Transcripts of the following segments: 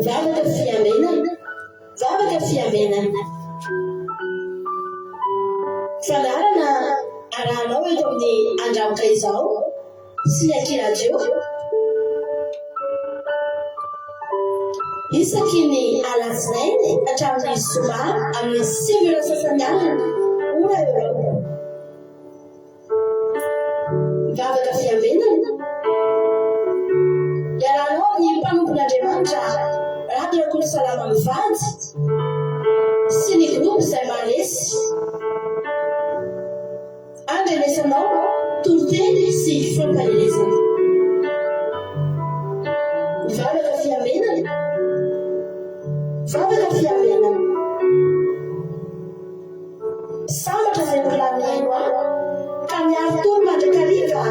Zavatra fiamenana, zavatra fiamenana. Fanarana arahanao eto amin'ny andramotra izao sy ny ankiradio. Isaky ny alatsinainy hatramin'ny zoma amin'ny 5 alina ora eo. Zavatra fiamenana. Iarahanao amin'ny mpanompon'Andriamanitra Radio Kolo Salama Mivady sy ny groupe izay mahalesy andrenesanao toroteny sy fampahelezana. Zavatra fiamenana, zavatra fiamenana. Sambatra izay mbolamino ka miaro toro mandrakariva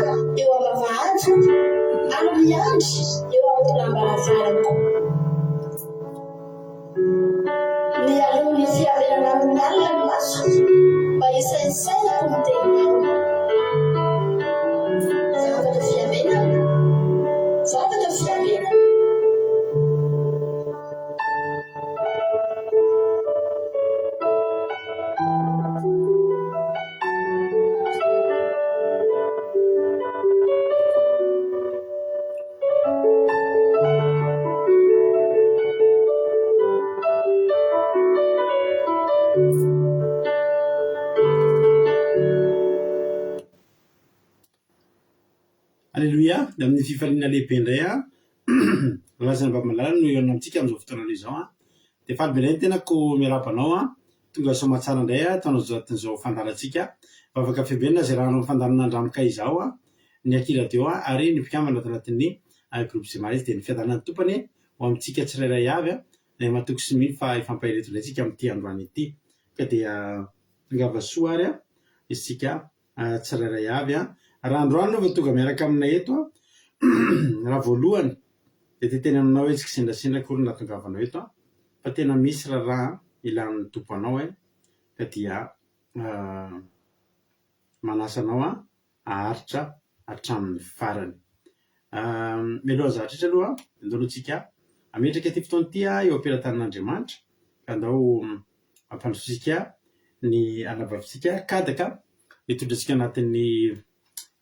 eo am-bavahady ary miandry eo am-polambarazarako. Ny alohan'ny fiamenana amin'ny alina ny maso mba hisaisainako ny teninao. Zavatra fiamenana, zavatra fiamenana. Alléluia, amin'ny fifaliana lehibe indray lazana mba malala no eo amintsika amin'izao fotoana izao dia falibelay tenako miarabanao tonga somatsara indray ataonao zatin'izao fandarantsika mba afaka fiabenana izay raha fandarana andramoka izao ny ankiradio ary ny mpikambana ato anatin'ny groupe Zemarisy dia ny fiadanan'ny tompany ho amintsika tsirairay avy ny matoky sy miny fa ifampahireto ilayntsika amin'ity androany ity ka dia ngava soa ary isika tsirairay avy raha androany no tonga miaraka aminay eto raha voalohany dia teny aminao hoe tsika sendrasendra kory nahatongavanao eto fa tena misy raha ilan'ny tompo anao ka dia manasanao aharitra hatramin'ny farany. Mialoha zahatratra aloha andaloantsika ametraka ty fotoana ity eo am-pelatanan'Andriamanitra ka andao ampandrosotsika ny alabavitsika kadaka hitondrantsika anatin'ny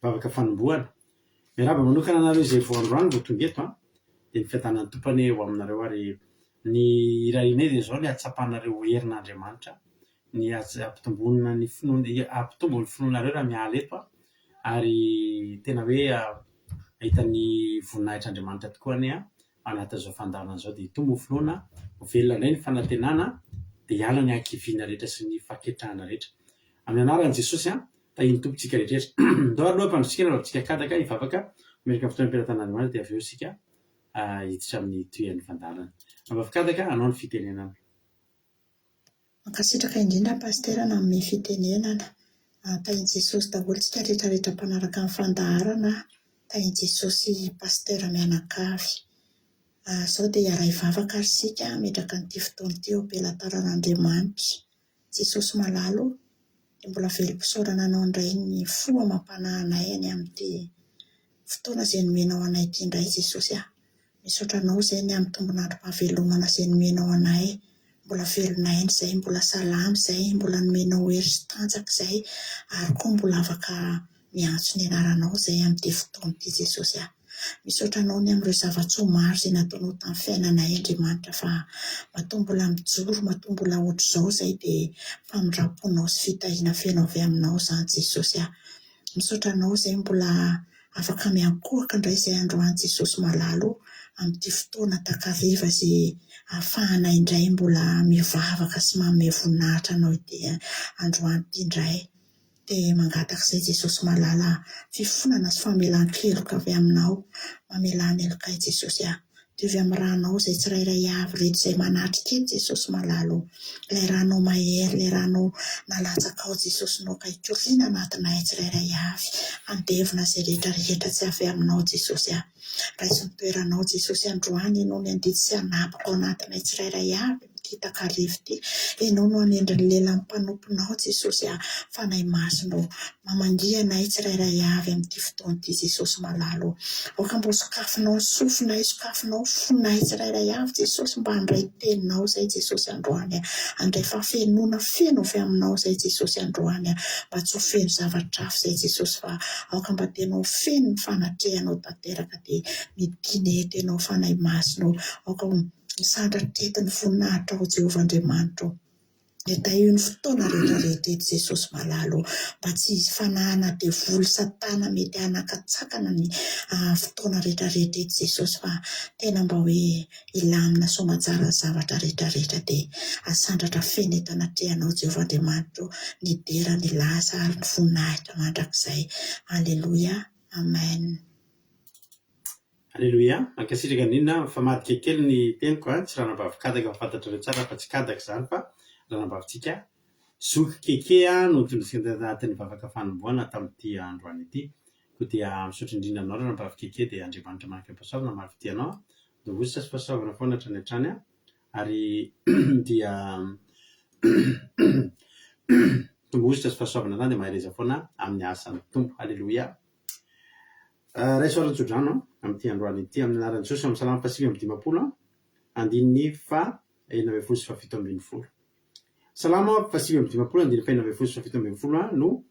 vavaka fanombohana. Miaraba manokana anareo izay vao androany vao tonga eto dia ny fiadanan'ny tompany ho aminareo ary ny irainay dia izao ny hatsapanareo herin'Andriamanitra ny ampitomboana ny ampitombo ny finoanareo raha miala eto ary tena hoe ahitany voninahitr'Andriamanitra tokoa any anatin'izao fandarana izao dia hitombo ny finoana ho velona indray ny fanantenana dia hiala ny ankiviana rehetra sy ny faketrahana rehetra amin'ny anaran'i Jesosy tahiny tompontsika rehetrarehetra. Ndao aloha mpandrotsika raha tsika kadaka hivavaka miaraka amin'ny fotoana am-pelatan'Andriamanitra dia avy eo isika hiditra amin'ny toean'ny fandarana. Mavafikadaka anao ny fitenenana. Mankasitraka indrindra pasterana amin'ny fitenenana. Tahiny Jesosy daholo tsika rehetrarehetra mpanaraka amin'ny fandaharana. Tahiny Jesosy pastera mianakavy. Sao dia iara hivavaka ary sika metraka n'ity fotoana ity eo am-pelataran'Andriamanitra. Jesosy malalo dia mbola velom-pisaorana anao indray ny fo amam-panahana any amin'ity fotoana izay nomenao anay ity indray Jesosy misaotra anao izay ny amin'ny tombon'androm-pahavelomana izay nomenao anay. Mbola velonay izay, mbola salama izay, mbola nomenao hery sy tanjaka izay ary koa mbola afaka miantso ny anaranao izay amin'ity fotoana ity Jesosy misaotra anao ny amin'ireo zava-tsoa maro izay nataonao tamin'ny fiainanay Andriamanitra fa matoa mbola mijoro, matoa mbola ohatr'izao izay dia famindraponao sy fitahiana fenao avy aminao izany Jesosy misaotra anao izay mbola afaka miankohaka indray izay androany Jesosy malalo amin'ity fotoana takariva izay ahafahanay indray mbola mivavaka sy manome voninahitra anao ity androany ity indray dia mangataka izay Jesosy malala fifonana sy famelan-keloka avy aminao mamelana elokay Jesosy diovy amin'ny ranao izay tsirairay avy rehetra izay manatrika eny Jesosy malalo ilay ranao mahery, ilay ranao nalatsaka ao Jesosy no ka hikoriana anatinay tsirairay avy andevina izay rehetrarehetra tsy avy aminao Jesosy raiso ny toeranao Jesosy androany, ianao ny andidy sy anapako ao anatinay tsirairay avy ty takarivo ty. Ianao no anendry ny lehilahy mpanomponao Jesosy, fanahy masonao mamangianay tsirairay avy amin'ity fotoan'ity Jesosy malalo. Aoka mbo sokafinao sofinay, sokafinao fonay tsirairay avy Jesosy, mba handray teninao zay Jesosy androany, handray fafenona feno avy aminao zay Jesosy androany, mba tsy ho feno zavatra hafa zay Jesosy, fa aoka mba tenao feno ny fanatrehanao tanteraka dia midiny eto ianao fanahy masonao. Aoka misandratra eto ny voninahitra ao Jehovah Andriamanitra. Eta io ny fotoana rehetrarehetra eto Jesosy malalo, mba tsy hisy fanahana devoly satana mety hanakatsakana ny fotoana rehetrarehetra eto Jesosy, fa tena mba hoe ilamina soamantsara ny zavatra rehetrarehetra dia asandratra feno eto anatrehanao Jehovah Andriamanitra, ny dera, ny lasa ary ny voninahitra mandrakizay. Aleloia, amen. Aleloia. Ankasitraka nina fa madika kely ny teniko, tsy ranambavy-kadaka fantatra reo tsara fa tsy kadaka zany fa ranambavitsika zoky kekea no tondrisika anatin'ny vavaka fanomboana tamin'ity androany ity. Ko dia misaotra indrindra aminao ranambavy keke, dia Andriamanitra manaka pasaovana maro fitianao, dongosta sy pasaovana foana hatrany hatrany, ary dia tongositra sy pasaovana zany dia mahereza foana amin'ny asan'ny tompo. Aleloia. Raisoarany tsodrano amin'ity androany ity, amin'ny anaran'i Jesosy, amin'ny salama fasivy amin'ny dimapolo andininy fa 19:70. Salama fasivy amin'ny dimapolo andininy fa 19:70 no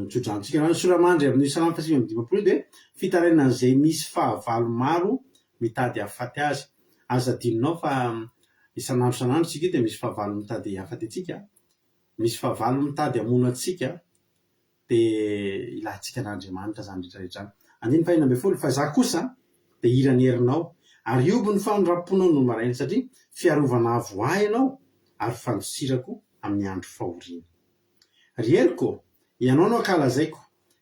tsodranotsika. No soramandry amin'ny salama fasivy amin'ny dimapolo dia fitarainana izay misy fahavalo maro mitady hahafaty azy. Aza adinonao fa isanandro isanandro tsika dia misy fahavalo mitady hahafaty atsika, misy fahavalo mitady hamono atsika, dia ilantsika n'Andriamanitra zany rehetrarehetra. Andininy fa 19:70 fa za kosa dia irany herinao ary iobo ny fanonram-ponao no maraina, satria fiarovana avo ahy ianao ary fandosirako amin'ny andro fahoriana. Rieriko, ianao no ankalazaiko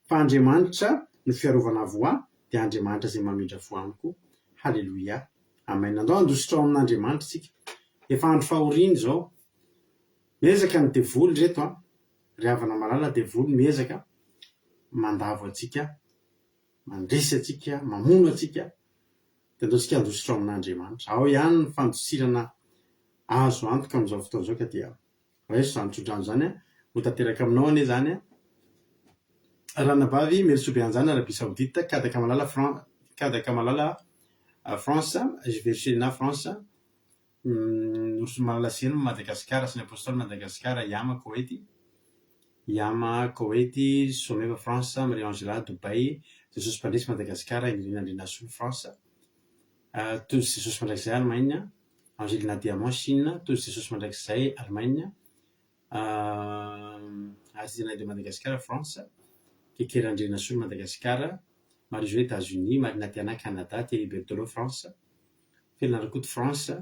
fa Andriamanitra no fiarovana avo ahy, dia Andriamanitra izay mamindra fo amiko. Haleloia, amen. Andao andositra ao amin'Andriamanitra tsika. Efa andro fahoriana izao, miezaka ny devoly reto ry havana malala, devoly miezaka mandavo atsika, mandresy atsika, mamono atsika, dia andao tsika andositra ao amin'Andriamanitra. Ao ihany ny fandosirana azo antoka amin'izao fotoana izao. Ka dia raiso zany tsodrano zany ho tanteraka aminao anie zany ranabavy Meritsobe anjana, Arabie Saoudite, kadaka malala France, Vergena France, Ours Malalaseno Madagascar, sy ny apôstoly Madagascar, Yama Koweity, Someva France, Maria Angela Dubai, Jesosy Mpandresy Madagascar, Indrina Soly France, Tozy Jesosy mandrakizay Allemagne, Angelina Diamant Chine, Tozy Jesosy mandrakizay Allemagne, Azina de Madagascar France, Kekera Andrina Soly Madagascar, Marie-Jo États-Unis, Marina Tiana Canada, Thierry Berthelot France, Felina Rakoto France,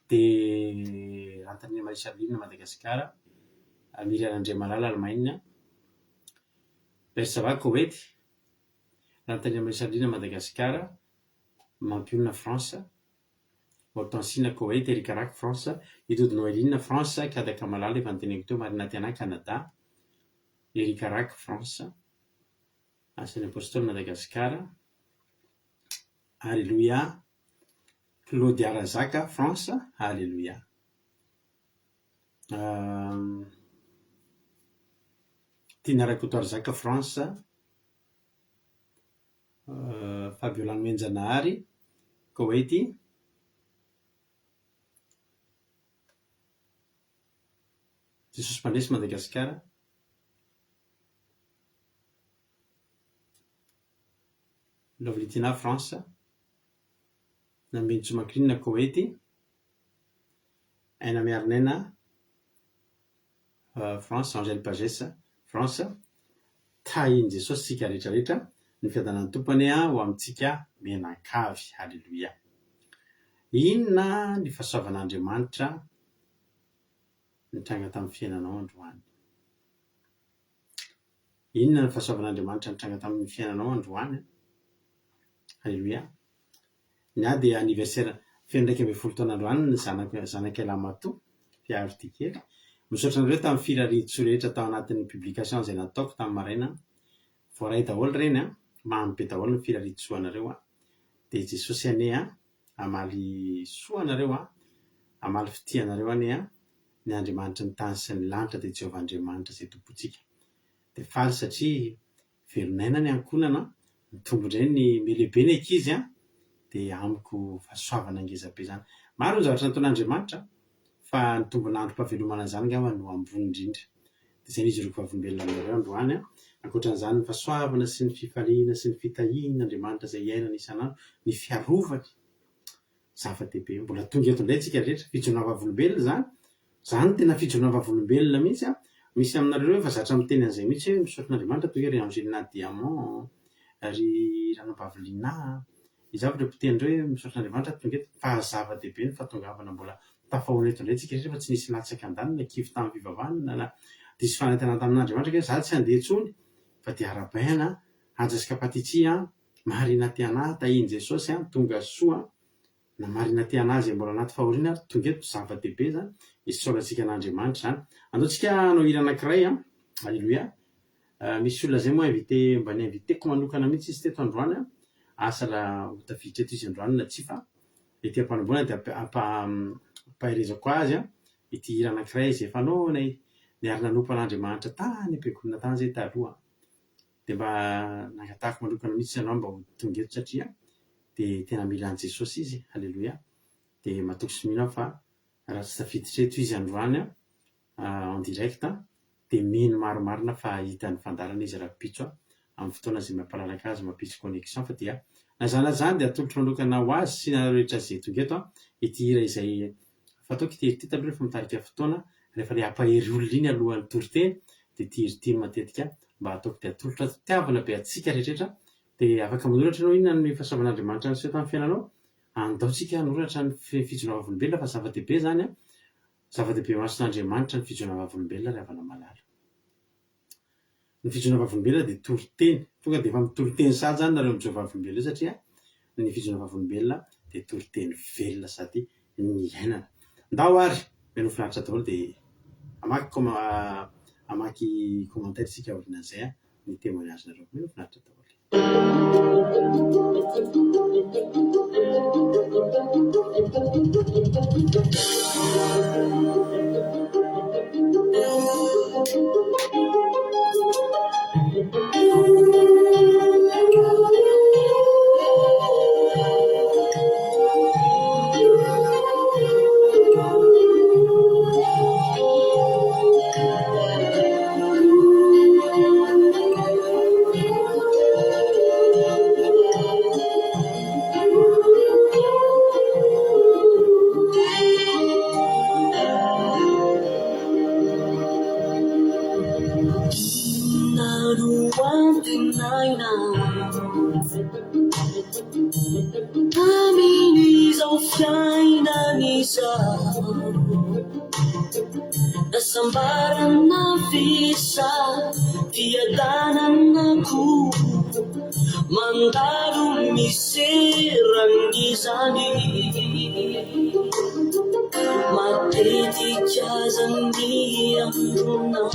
dia Antanina Marie Charline Madagascar, Miriam André Malala Allemagne, Bersava Koweity, Antanina Marie Charline Madagascar, Mampiolina France, Hortensina Koweity, Erika Rack France, Idody Noeline France, kadaka malala efa noteneniko teo, Marina Tiana Canada, Erika Rack France, Asan'ny apôstoly Madagascar, Alléluia, Claudia Razaka France, Alléluia. Tina Rakoto Arzaka France, Fabiola Menjanahary Koweity, Jesosy Mpandresy Madagascar, Lovlitina France, Nambintsy Makrina Koweity, Aina Miarnena France, Angèle Pagesa France. Tahiny Jesosy tsika rehetrarehetra, ny fiadanan'ny tompony ho amintsika menankavy. Halleluia. Inona ny fahasoavan'Andriamanitra nitranga tamin'ny fiainanao androany? Inona ny fahasoavan'Andriamanitra nitranga tamin'ny fiainanao androany? Halleluia. Nya dia anniversaire 21 taona androany ny zanakay Lamato fiaro ity kely. Misaotra anareo tamin'ny firaridy rehetra tao anatin'ny publication izay nataoko tamin'ny maraina voaray daholo reny mamy be daholo ny firarisoanareo dia Jesosy ane amaly soanareo amaly fitianareo ane ny Andriamanitra ny tany sy ny lanitra dia Jehovah Andriamanitra izay tompontsika. Dia faly satria velonaina ny ankonana ny tombondray ny melehibe ny ankizy dia amiko fahasoavana ngezabe zany. Maro ny zavatra nataon'Andriamanitra fa ny tombon'androm-pahavelomana zany ngamba no ambony indrindra. Dia izay n'izy ireo vavolombelona aminareo androany ankoatran'izany ny fahasoavana sy ny fifaliana sy ny fitahian'Andriamanitra izay iainana isan'andro, ny fiarovany zava-dehibe. Mbola tonga eto indray tsika rehetra fijoana vavolombelona zany tena fijoana vavolombelona mihitsy misy aminareo efa zatra miteny an'izay mihitsy hoe misaotran'Andriamanitra toy hoe ry Angelina Diamant, ry Ranobavolina, izavatra mpitenyreo hoe misaotran'Andriamanitra tonga eto fa zava-dehibe ny fahatongavana. Mbola tafahoana eto indray tsika rehetra fa tsy nisy latsaka an-daniny na kivy tamin'ny fivavahana na diso fanantenana tamin'Andriamanitra ke za tsy handeha intsony fa dia arabaina Anjasika Patitsia marina tiana tahiny Jesosy tonga soa na marina tiana azy mbola anaty fahoriana tonga eto zava-dehibe zany isaorantsika n'Andriamanitra zany. Andaontsika hanao hira anankiray Alleluia. Misy olona zay moa invité mba ny inviteko manokana mihitsy izy teto androany asa raha ho tafiditra eto izy androany na tsy fa ety am-panomboana dia ampaherezako azy ity hira anankiray izay efa naonay niary nanompan'Andriamanitra tany am-piangonana tany zay taloha. Dia mba nangatahako manokana mihitsy ianao mba ho tonga eto satria dia tena mila an' Jesosy izy. Alleluia. Dia matoko sy mino fa raha tsy tafiditra eto izy androany en direct dia mino maromarina fa hitany fandarana izy raha pitso amin'ny fotoana izay mampalalaka azy mampitsy connexion. Fa dia nazanazany dia atolotro manokana ho azy sy nareo rehetra izay tonga eto ity hira izay fataoko ity hira ity taloha rehefa mitarika fotoana rehefa ilay ampahery olona iny alohan'ny toriteny dia ity hira ity matetika mba ataoko dia atolotra tiavana be atsika rehetrarehetra. Dia afaka manoratra ianao inona ny fahasavan'Andriamanitra ny seto amin'ny fiainanao. Andaontsika noratra ny fijoana vavolombelona fa zava-dehibe zany zava-dehibe mason'Andriamanitra ny fijoana vavolombelona ry havana malala. Ny fijoana vavolombelona dia toriteny tonga dia efa mitoriteny sady zany nareo mijoa vavolombelona satria ny fijoana vavolombelona dia toriteny velona sady ny iainana. Ndao ary meno finaritra daholo dia amaky commentaire tsika aorinan'izay ny témoignage nareo. Meno finaritra daholo. Nasambarana visa tiadananako mandalo miserangizany matetika zany andronao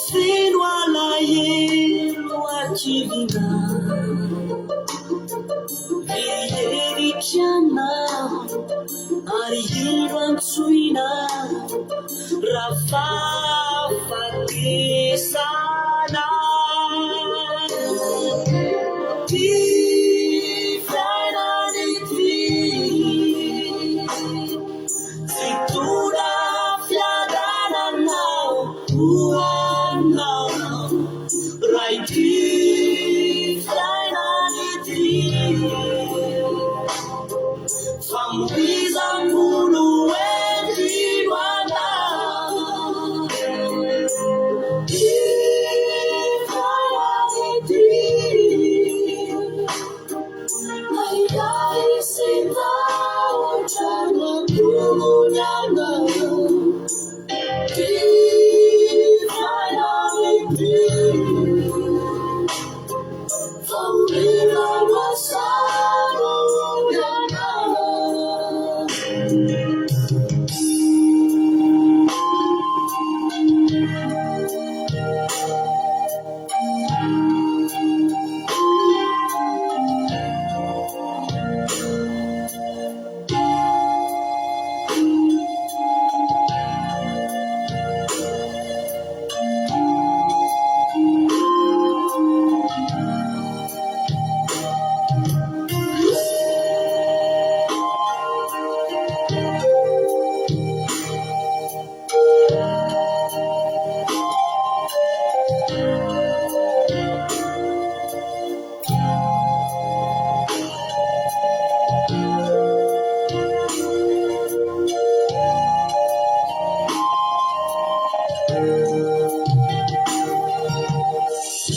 feno alahelo akivina viheritrianao ary hiro antsoina rafafatesana ty fiainany ty fitona fiadananao hoanao ray ty fiainany ty famoizan'olo endrino anao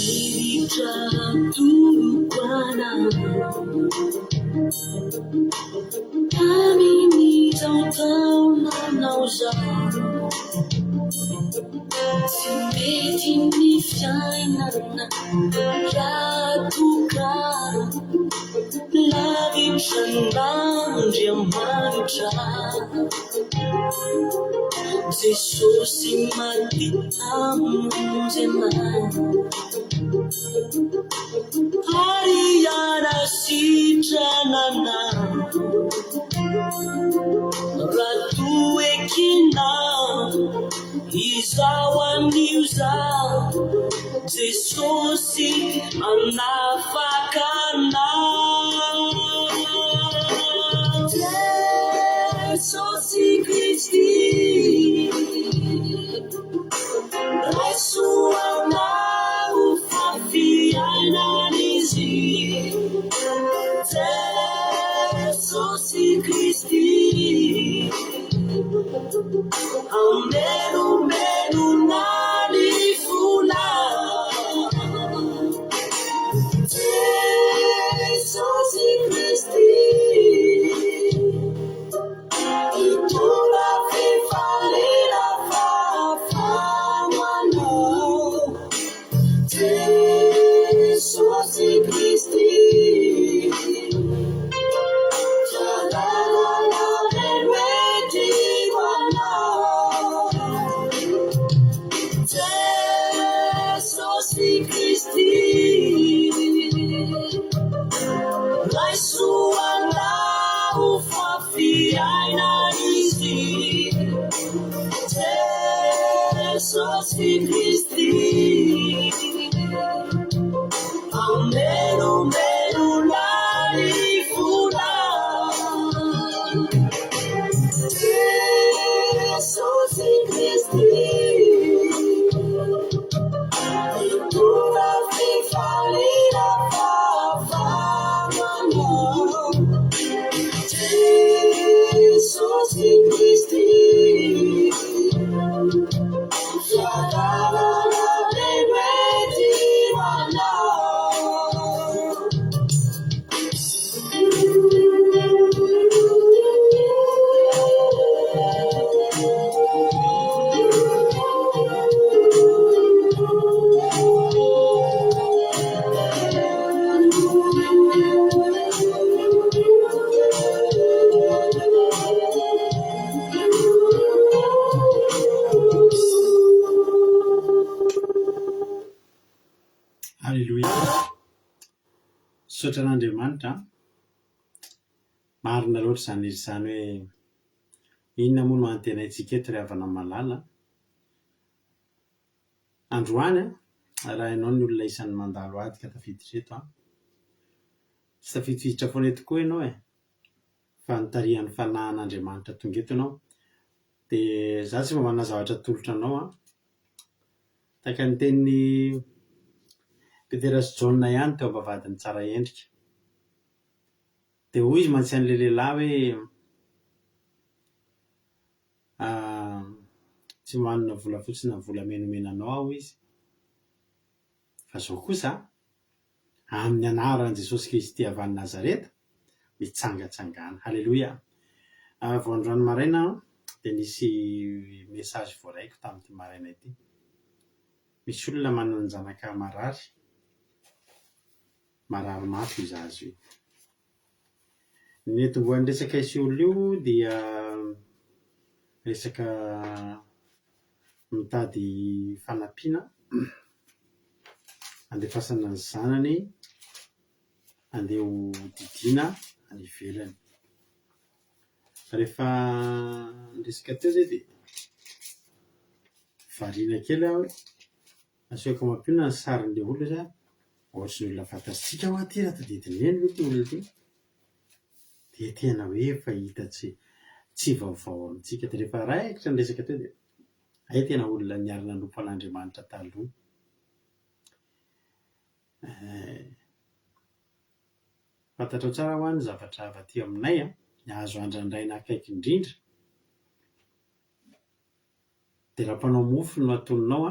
Miritra tokana aminy taotaonanao zaho tsy mety ny fiainana ratoka lavitran'Andriamanitra Jesosy mady amonjena Ariana sitranana ratoekina izao anio zao Jesosy anafakana Jesosy Kristi raisoanao fafiainanizy Jesosy Kristi amelomelonany vola Jesosy Kristi itondra fifalina fahafamanao Jesosy Kristi Jalalala lemeti wanao Jesosy Kristi raisoanao fafiainanizy Jesosy Kristi amelomelonany vola Jesosy Kristi itondra fifalina fahafamanao Jesosy Kristi Jalalala lemeti wanao Halleluja. Sotran'Andriamanitra marina loatra izany izy izany hoe inona moa no antenaintsika eto ry havana malala androany raha ianao ny olona isan'ny mandalo ady ka tafiditra eto tsy tafiditra foana eto koa ianao fa nitarihan'ny fanahin'Andriamanitra tonga eto ianao dia za tsy mba manana zavatra tolotra anao tahaka ny tenin'ny Petera sy Jaona ihany teo am-bavadiny tsara endrika dia hoy izy mantsy an'ilay lehilahy hoe tsy manana vola fotsiny na vola menomenanao aho izy fa zao kosa amin'ny anaran'i Jesosy Kristy avy any Nazareta mitsangatsangana. Halleluja. Vao androany maraina dia nisy mesazy voaraiko tamin'ity maraina ity. Misy olona manana ny zanaka marary mafy izy azy io. Ny tomboan'ny resaka io olona io dia resaka mitady fanampiana andefasana ny zanany andeha ho didiana any ivelany. Rehefa resaka teo zay dia variana kely aho hoe asehoko mampiona ny sarin'ilay olona zay ohatry ny olona fantatsika ho aty raha tadidiny eny hoe ty olona ty dia tena hoe efa hita tsy vaovao amintsika. Dia rehefa raikitra ny resaka teo dia ay tena olona niary nanompo an'Andriamanitra taloha. Fantatrao tsara ho any zavatra avaty aminay nahazo andrandraina akaiky indrindra dia raha mpanao mofo no atononao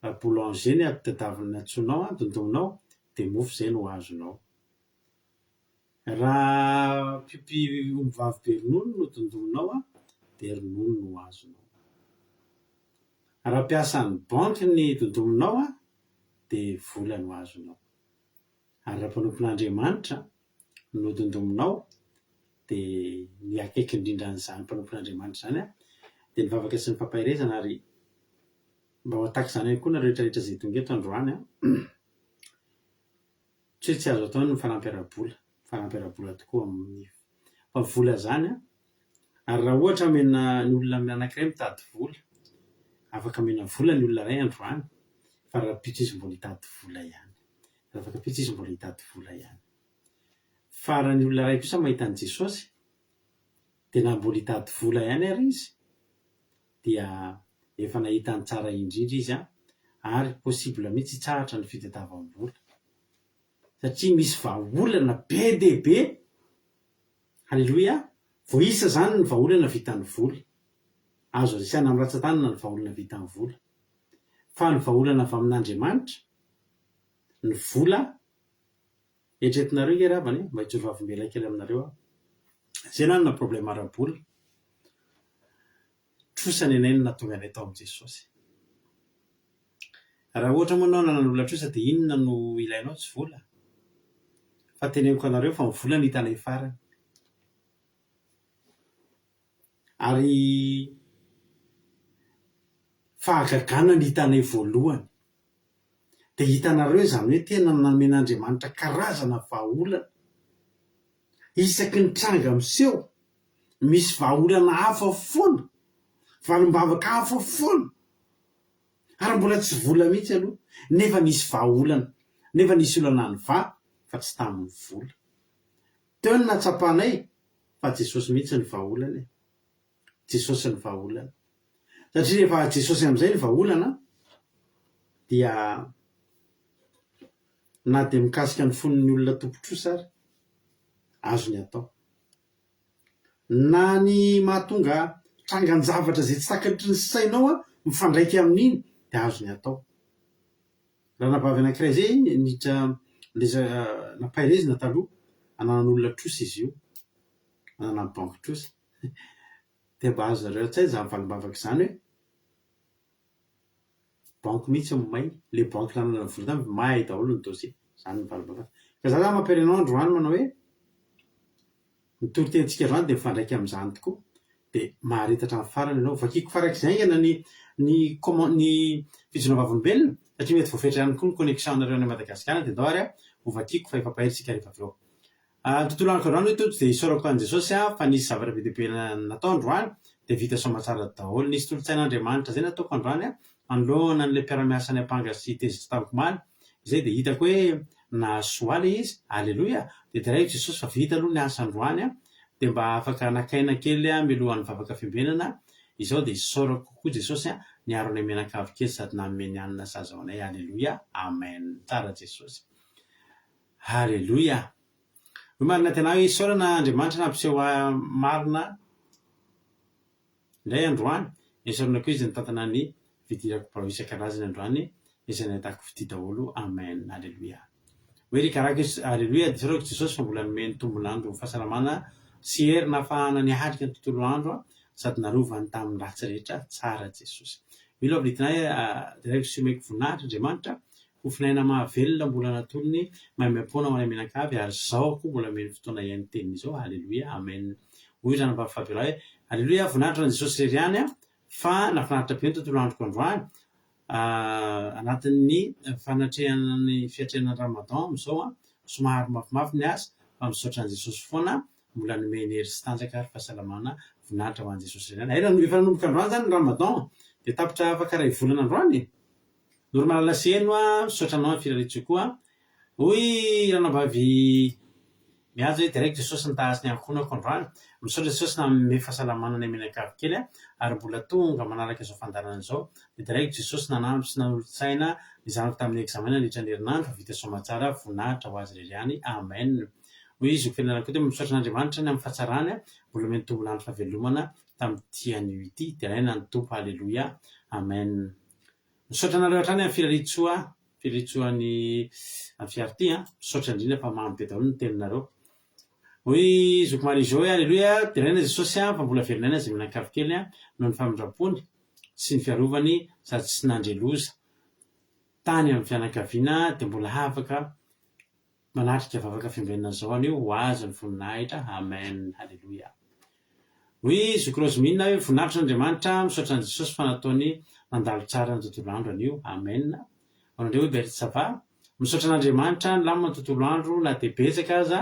boulanger ny ampitadiavina atsonao dondominao dia mofo zay no azonao. Raha pipi ombivavy be ronono no dondominao dia ronono no azonao. Raha mpiasan'ny banky ny dondominao dia vola no azonao. Ary raha mpanompon'Andriamanitra no dondominao dia ny akaiky indrindra an'izany mpanompon'Andriamanitra zany dia nivavaka sy ny fampahirezana. Ary mba ho ataka izany ihany koa na rehetrarehetra izay tonga eto androany tsy azo atao ny fanampiarabola tokoa amin'ny fa vola zany ary raha ohatra mena ny olona anankiray mitady vola, afaka mena vola ny olona iray androany, fa raha pitsy mbola hitady vola ihany, afaka pitsy mbola hitady vola ihany. Fa raha ny olona iray kosa mahita an'i Jesosy dia na mbola hitady vola ihany ary izy dia efa nahita ny tsara indrindra izy ary possible mihitsy hitsahatra ny fitadiavam-bola satria misy vahaolana be dia be. Halleloia. Vao isa zany ny vahaolana vitan'ny vola. Azo resahana amin'ny ratsan-tanana ny vahaolana vitan'ny vola. Fa ny vahaolana avy amin'Andriamanitra, ny vola, eritreretinareo nge ravany mba hitsoro vavim-bela kely aminareo zay nanana problème ara-bola. Trosany anay no natonga anay tao amin'i Jesosy. Raha ohatra moa anao nanan'olona trosa dia inona no ilainao? Tsy vola. Fa teneniko anareo fa ny vola no hitanay farany. Ary fahagagana ny hitanay voalohany dia hitanareo izany hoe tena namen'Andriamanitra karazana vahaolana isaky ny tranga miseho. Misy vahaolana hafa foana, valim-bavaka hafa foana, ary mbola tsy vola mihitsy aloha nefa nisy vahaolana, nefa nisy olana ny fa tsy tamin'ny vola. Teo ny natsapanay fa Jesosy mihitsy ny vahaolana. Jesosy ny vahaolana. Satria rehefa Jesosy amin'izay ny vahaolana dia na dia mikasika ny fon'ny olona tompotrosa ary azo ny atao. Na ny mahatonga trangan-javatra zay tsy takatry ny sainao mifandraiky amin'iny dia azo ny atao. Raha navavy anankiray zay niditra nampahirezina taloha, ananan'olona trosa izy io, anana ny banky trosa dia mba azo zareo tsy izany valim-bavaka izany hoe banky mihitsy may, le banky nanana vola tamy mahay daholo ny dossier, izany ny valim-bavaka. Ka za mampirenao androany manao hoe ny toritentsika androany dia mifandraiky amin'izany tokoa dia maharitatra amin'ny farany ianao. Vakiko farak'izay aingana ny fijonavavolombelona satria mety voafetra ihany koa ny connexion nareo any Madagasikara dia ndao ary ho vakiko fa efa pahirintsika rehefa avy eo. Tontolo andro androany hoe tojo dia isaorako an'i Jesosy fa nisy zavatra be dia be natao androany dia vita soamatsara daholo. Nisy tolotsain'Andriamanitra zay nataoko androany anoloana n'ilay mpiara-miasa ny ampanga sy tezitra tamiko maly izay dia hitako hoe nahasoa le izy. Alleloia. Dia direct Jesosy fa vita aloha ny asa androany dia mba afaka nakaina kely milohan'ny vavaka fiambenana izao dia isaorako kokoa Jesosy niaro ny menakavy kely sady nanome ny anina saza ao anay. Alleloia. Amen. Tsara Jesosy. Alleloia. Ho marina tena hoe isaorana Andriamanitra nampiseho marina indray androany. Isaorana koa izy nitantana ny fidirako barao isan-karazany androany izay nahitako fity daholo. Amen. Alleloia. Hoe rikaraka alleloia. Dia isaorako Jesosy fa mbola nomeny tombon'andro fahasalamana sy hery nahafahana niharika ny tontolo andro sady narovany tamin'ny ratsy rehetra. Tsara Jesosy. Milo avilitinay direct sy omeko voninahitra Andriamanitra ho finaina mahavelona mbola natolony maimam-poana ho anay menakavy ary zao koa mbola meny fotoana ihany teniny izao. Alleloia. Amen. Hoy izany mba fabiola hoe alleloia. Voninahitra ny Jesosy reriany fa nafinaritra be ny tontolo androko androany anatin'ny fanatrehana ny fiatrenan'ny Ramadan amin'izao somary mafimafy ny asa fa misaotra an'i Jesosy foana mbola nomeny hery sy tanjaka ary fahasalamana voninahitra ho an'i Jesosy reriany. Efa nanomboka androany zany ny Ramadan dia tapitra afaka ray volana androany. Normal laseno misaotra anao firaritsy koa. Hoy ranambavy mihaja hoe direct Jesosy nitahasy ny ankonako androany. Misaotra Jesosy nanome fahasalamana ny menakavy kely ary mbola tonga manaraka izao fandarana izao. Dia direct Jesosy nanampy sy nanolotsaina ny zanako tamin'ny examen nandritra ny herinandro fa vita soamatsara voninahitra ho azy reriany. Amen. Hoy izy fiainana koa dia misaotra n'Andriamanitra ny amin'ny fahatsarany mbola meny tombon'andro fahavelomana tamin'ny tiany ity dia iray na ny tompo. Alleloia. Amen. misaotra anareo hatrany amin'ny filaritsoany amin'ny fiarity misaotra indrindra fa mampy daholo ny teninareo. Hoy zoko mary zao hoe alleluia, tenena Jesosy fa mbola velonana izay minan-kavy kely noho ny famindrampony sy ny fiarovany sady tsy nandreloza tany amin'ny fianakaviana dia mbola afaka manatrika vavaka fiambenana zao anio ho azo ny voninahitra. Amen. Alleluia. Hoy zoko rozimina hoe voninahitra n'Andriamanitra misaotra an' Jesosy fa nataony nandalo tsara ny tontolo andro anio. Amen. Anareo hoe Bertsava, misaotra an'Andriamanitra ny lamina ny tontolo andro na dia betsaka aza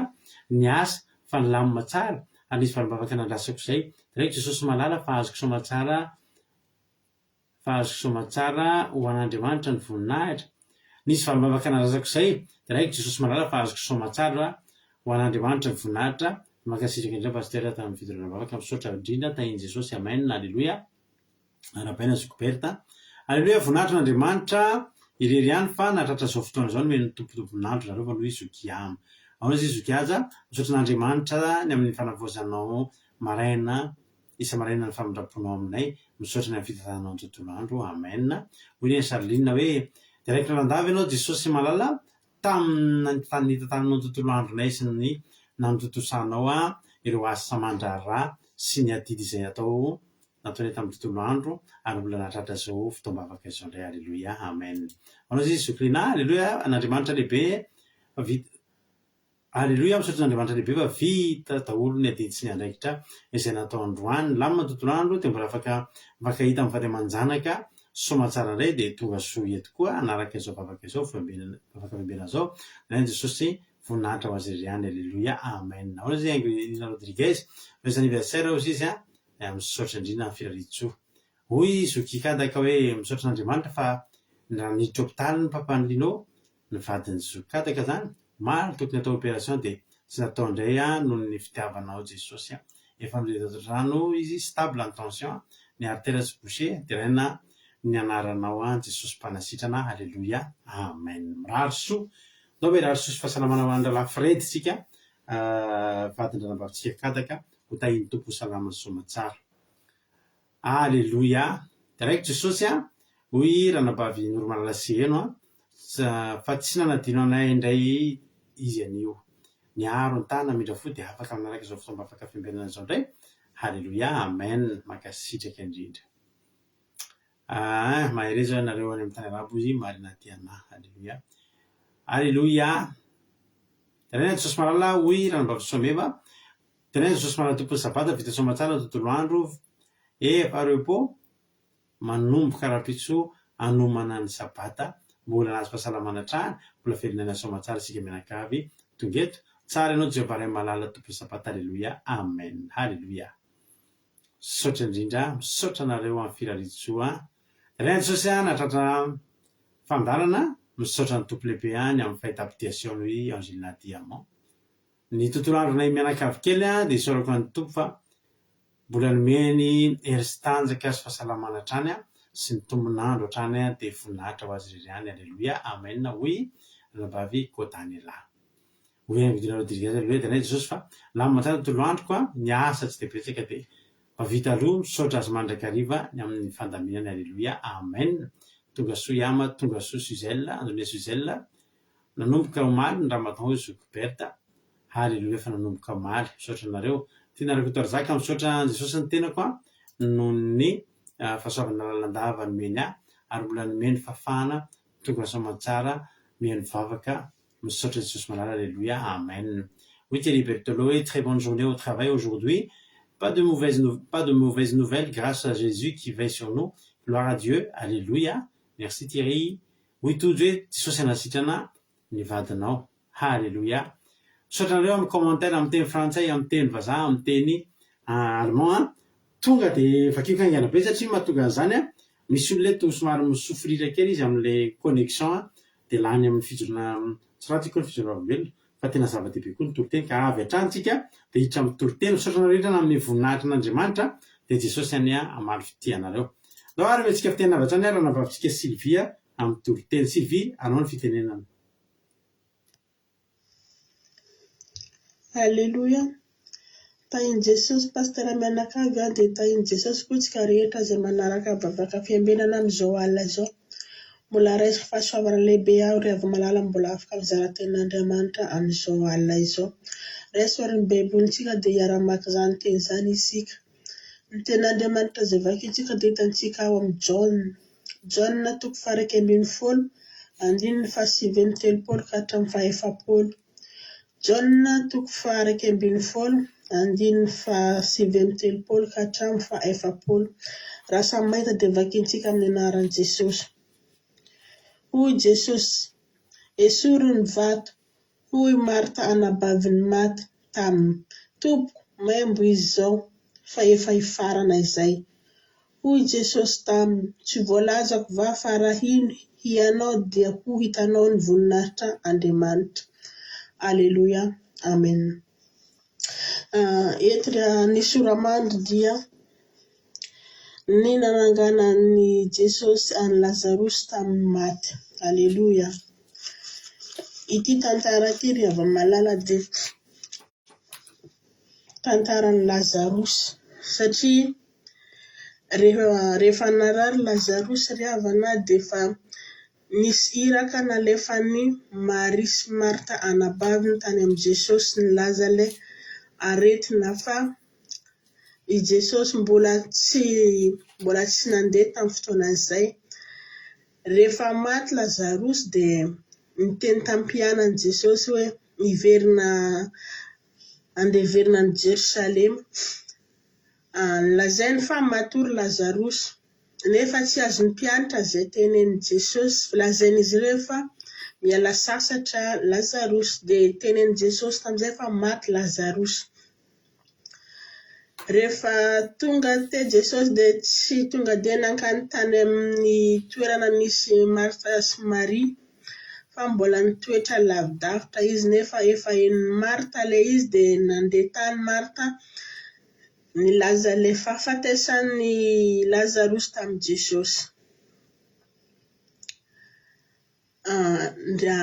ny asa fa ny lamina tsara ary izy valom-bavaka nandrasako izay direct Jesosy malala fa azoko somatsara ho an'Andriamanitra ny voninahitra. Nisy valom-bavaka nandrasako izay direct Jesosy malala fa azoko somatsara ho an'Andriamanitra ny voninahitra. Makasitraka indray pasteur tamin'ny fidorana vavaka misaotra indrindra tahin' Jesosy. Amen. Alleluia. Arabaina Zokoberta. Alleluia. Voninahitra n'Andriamanitra irery ihany fa natratra zao fotoana zao no meny tompotomponandro zareo fa noho izy zokiama. Ao izy zokiaja misaotra n'Andriamanitra ny amin'ny fanavozanao maraina isa maraina ny famindraponao aminay misaotra ny amin'ny fitantanao ny tontolo andro. Amen. Hoy ny Sarlina hoe direct landavy ianao Jesosy malala tamin'ny nitantananao ny tontolo andronay sy ny nandotosanao ireo asa mandrarà sy ny adidy izay nataonay tamin'ny tontolo andro ary mbola natratra zao fotoam-bavaka izao indray. Alleluia. Amen. Anao izy zoklina. Alleluia. An'Andriamanitra lehibe Alleluia. Misaotra n'Andriamanitra lehibe fa vita daholo ny adidy sy ny andraikitra izay natao androany lamina tontolo andro dia mbola afaka hita amin'ny vady aman-janaka somatsara indray dia tonga soa eto koa anaraka izao vavaka izao vavaka fiambena zao ny Jesosy voninahitra ho azy irery ihany. Alleluia. Amen. Ao izy Angelina Rodriguez mes anniversaire ozy izy misaotra indrindra amin'ny filaritsoa. Hoy zokikadaka hoe misaotra n'Andriamanitra fa niditra hôpitaly ny papany Lino ny vadiny zokikadaka zany maro tokony atao opération dia tsy natao indray noho ny fitiavanao Jesosy. Efa rano izy stable en tension ny artère tsy bouché tiraina ny anaranao Jesosy mpanasitrana. Alleluia. Amen. Mirary soa dao hoe rary soa sy fahasalamana ho andra lafiredy tsika vadin-dranambavitsika kadaka ho tahiny tompo salamany somatsara. Alleluia. Direct Jesosy hoy ranambavy normalase eno fa tsy nanadino anay indray izy anio niaro ny tany namindra fo dia afaka manaraka izao fotoamba afaka fiambenana izao indray. Alleluia. Amen. Makasitraka indrindra. Mahery zao ianareo any amin'ny tany arabo izy marina tiana. Alleluia. Alleluia. Tenena Jesosy malala hoy ranambavy Someva. Tenena Jesosy malala tompony sabata vita somatsara ny tontolo andro efa repos manomboka rahampitso anomana ny sabata mbola nahazo fahasalamana trany mbola velonana somatsara sika mianakavy tongeto tsara ianao Jehovah ray malala tompony sabata. Alleluia. Amen. Alleluia. Misaotra indrindra misaotra anareo amin'ny filaritsoa. Tenena Jesosy natratra fandarana misaotra ny tompo lehibe any amin'ny fahita-pitiation hoy Angelina Diamant. Ny tontolo andronay mianakavy kely dia isaorako ny tompo fa mbola nomeny hery sy tanjaka sy fahasalamana hatrany sy ny tombonandro hatrany dia voninahitra ho azy irery ihany. Alleluia. Amen. Hoy ranambavy Kodaniela. Hoy Angelina Rodriguez. Alleluia. Tenena Jesosy fa lamina tsara tontolo andro koa ny asa tsy dia betsaka dia mavita aloha misaotra azy mandrakariva ny amin'ny fandaminany. Alleluia. Amen. Tonga soa iama tonga soa Suzelle Andromia Suzelle nanomboka omaly ny ramadhan Zokoberta. Alleluia. Fa nanomboka omaly misaotra anareo tianareo toarzaka misaotra Jesosy ny tenako noho ny fahasoavana lalandava nomeny ary mbola nomeny fafana tonga somatsara mihany vavaka misaotra Jesosy malala. Alleluia. Amen. Oui, Thierry Berthelot, très bonne journée au travail aujourd'hui. Pas de mauvaises nouvelles grâce à Jésus qui veille sur nous. Gloire à Dieu. Alléluia. Merci Thierry. Oui, tout de suite, Jesosy anasitrana ny vadinao. Alléluia. Misaotra anareo amin'ny commentaire amin'ny teny frantsay, amin'ny teny vazaha, amin'ny teny allemand. Tonga dia vakio kaingana be satria mahatonga an'izany misy olona to somary misofrira kely izy amin'ilay connexion dia lany amin'ny fijorona tsy raha tiako ny fijorona olombelona fa tena zava-dehibe koa ny toroteny ka avy hatranytsika dia hiditra amin'ny toroteny. Misaotra anareo rehetra amin'ny voninahitra n'Andriamanitra dia Jesosy any amaly fitianareo. Dao ary mentsika fitenena avy hatrany ranambavitsika Sylvia amin'ny toroteny. Sylvie, anao ny fitenenana. Alleluia. Tahin' Jesosy pasteur mianakavy dia tahin' Jesosy koa tsika rehetra izay manaraka bavaka fiambenana amin'izao alina izao. mbola resaka fahasoavana lehibe aho ry avy malala mbola afaka mizara tenin'Andriamanitra amin'izao alina izao. Reso ary ny baibolintsika dia hiara-maka izany teny izany isika. Ny tenin'Andriamanitra izay vakintsika dia hitantsika ao amin'ny Jaona 1:20, andininy 7:30 ka hatramin'ny 7:40. Jaona 1:20, andininy 7:30 ka hatramin'ny 7:40. Raha samy mahita dia vakintsika amin'ny anaran'i Jesosy. Hoy Jesosy, esory ny vato. Hoy Marta anabavin'ny maty taminy, Tompoko, maimbo izy izao, fa efa hifarana izay. Hoy Jesosy taminy, tsy voalazako va fa raha iny hianao dia ho hitanao ny voninahitra Andriamanitra. Alleluia, amen. Eto ny soramandry dia ny nananganan'ny Jesosy any Lazarosy tamin'ny maty. Alleluia. Ity tantara ity ry avy malala dia tantaran'ny Lazarosy, satria rehefa narary Lazarosy ry havana dia efa nisy iraka nalefany Maria sy Marta anabaviny tany amin'ny Jesosy nilaza ilay aretina fa i Jesosy mbola tsy nandeha tamin'ny fotoanan'izay. Rehefa maty Lazarosy dia niteny tampianan'i Jesosy hoe andeverina ny Jerosalema. Lazainy fa matory Lazarosy, nefa tsy azon'ny mpianatra izay tenenin'i Jesosy. Lazain'izy ireo fa miala sasatra Lazarosy, dia tenenin'i Jesosy tamin'izay fa maty Lazarosy. Rehefa tonga te Jesosy dia tsy tonga dia nankany tany amin'ny toerana nisy Marta sy Maria, fa mbola nitoetra lavidavitra izy, nefa efa henon'ny Marta ilay izy dia nandeha tany Marta nilaza ilay fahafatesan'ny Lazarosy tamin'i Jesosy.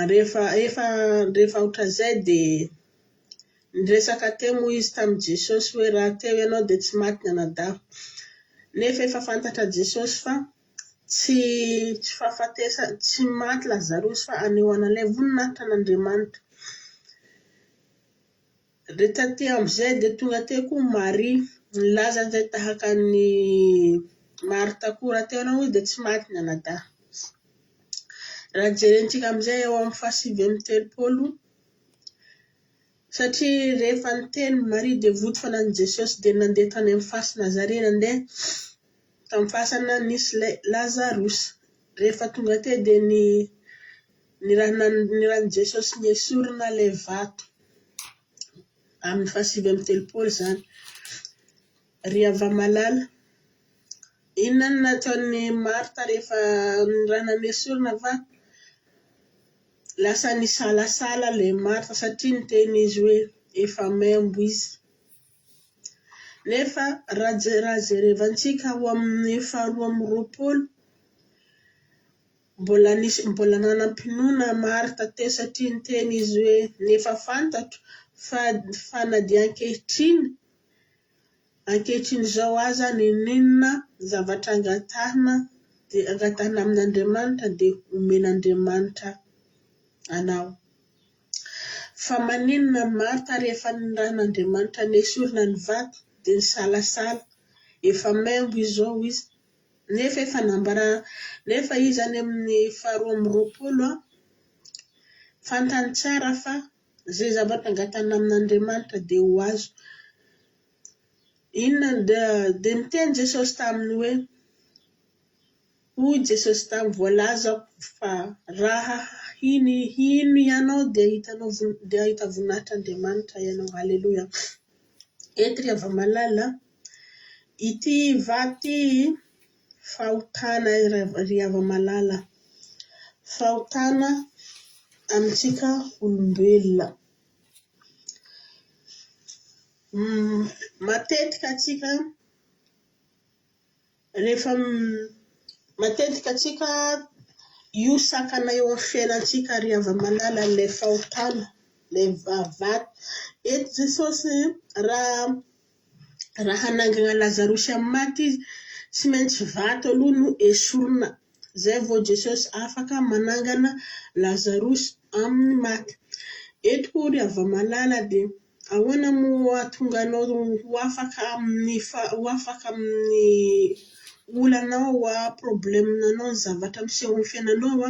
Rehefa ohatran'izay dia niresaka teo moa izy tamin'i Jesosy hoe raha teo ianao dia tsy maty ny anadafo. Nefa efa fantatra Jesosy fa tsy maty Lazarosy fa anehoana ilay voninahitra an'Andriamanitra. Taty amin'izay dia tonga teo koa Maria nilaza izay tahaka ny Marta koa, raha teo ianao dia tsy maty ny anadafo. Raha jerentsika amin'izay eo amin'ny 7:30, satria rehefa niteny Maria dia vody fanan'i Jesosy dia nandeha tany amin'ny fasy Nazare, nandeha tamin'ny fasana nisy Lazarosy. Rehefa tonga teo dia ny rahan'i Jesosy niesorina ilay vato amin'ny 7:30 izany. Ry avy malala, inona no nataon'ny Marta rehefa ny raha niesorina vato? Lasa nisalasala ilay Marta satria niteny izy hoe efa maimbo izy. Nefa raha jerevantsika ho amin'ny 2:20, mbola nanampinoana Marta teo satria niteny izy hoe nefa fantatro fa na dia ankehitriny izao aza ninona zavatra angatahana amin'Andriamanitra dia omen'Andriamanitra anao. Fa maninona Marta rehefa ny rahan'Andriamanitra niesorina ny vato dia nisalasala, efa maimbo izao izy. Nefa izy any amin'ny 2:20 fantany tsara fa izay zavatra angatahana amin'Andriamanitra dia ho azo. Inona dia niteny Jesosy taminy hoe, hoy Jesosy taminy, voalazako fa raha ino ianao dia hita voninahitr'Andriamanitra ianao. Alleluia. Eto ry avy malala, ity vaty fahotana ry avy malala, fahotana amintsika olombelona. Matetika atsika io sakana eo amin'ny fiainantsika ry avy malala, ilay fahotana, ilay vato. Eto Jesosy raha hanangana Lazarosy amin'ny maty izy, tsy maintsy vato aloha no esorina. Zay vao Jesosy afaka manangana Lazarosy amin'ny maty. Eto ry hava-malala dia ahoana mo ahatonga anao ho afaka amin'ny olanao problemanao, ny zavatra miseho amin'ny fiainanao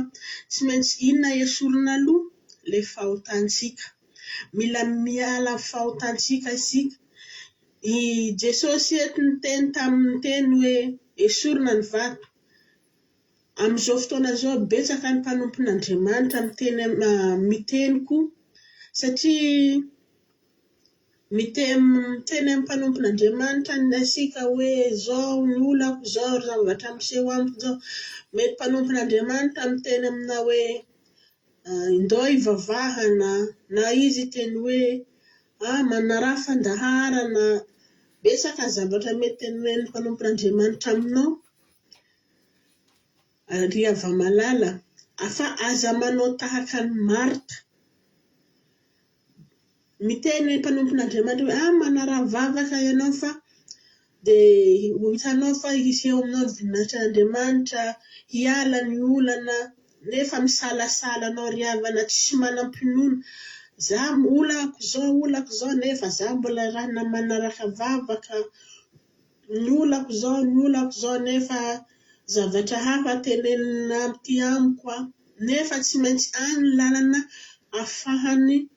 tsy maintsy inona esorina aloha? Le fahotantsika. Mila miala fahotantsika isika. I Jesosy eto niteny tamin'ny teny hoe esorina ny vato. Amin'izao fotoana zao betsaka ny mpanompon'Andriamanitra miteny koa, satria miteny amin'ny mpanompon'Andriamanitra ny asika hoe zao ny olako, zao zavatra miseho amiko zao. Mety mpanompon'Andriamanitra miteny amina hoe indao ivavahana, na izy teny hoe manaraha fandaharana, betsaka zavatra mety tenen'ny mpanompon'Andriamanitra aminao. Ry hava-malala, afa aza manao tahaka ny Marta. Miteny mpanompon'Andriamanitra hoe manaraha vavaka ianao fa dia hitanao fa iseho aminao ny voninahitran'Andriamanitra, hiala ny olana, nefa misalasala anao ry havana, tsy manam-pinoana. Za olako zao nefa za mbola rahana manaraka vavaka. Ny olako zao nefa zavatra hafa tenenina amty amiko, nefa tsy maintsy any lalana ahafahany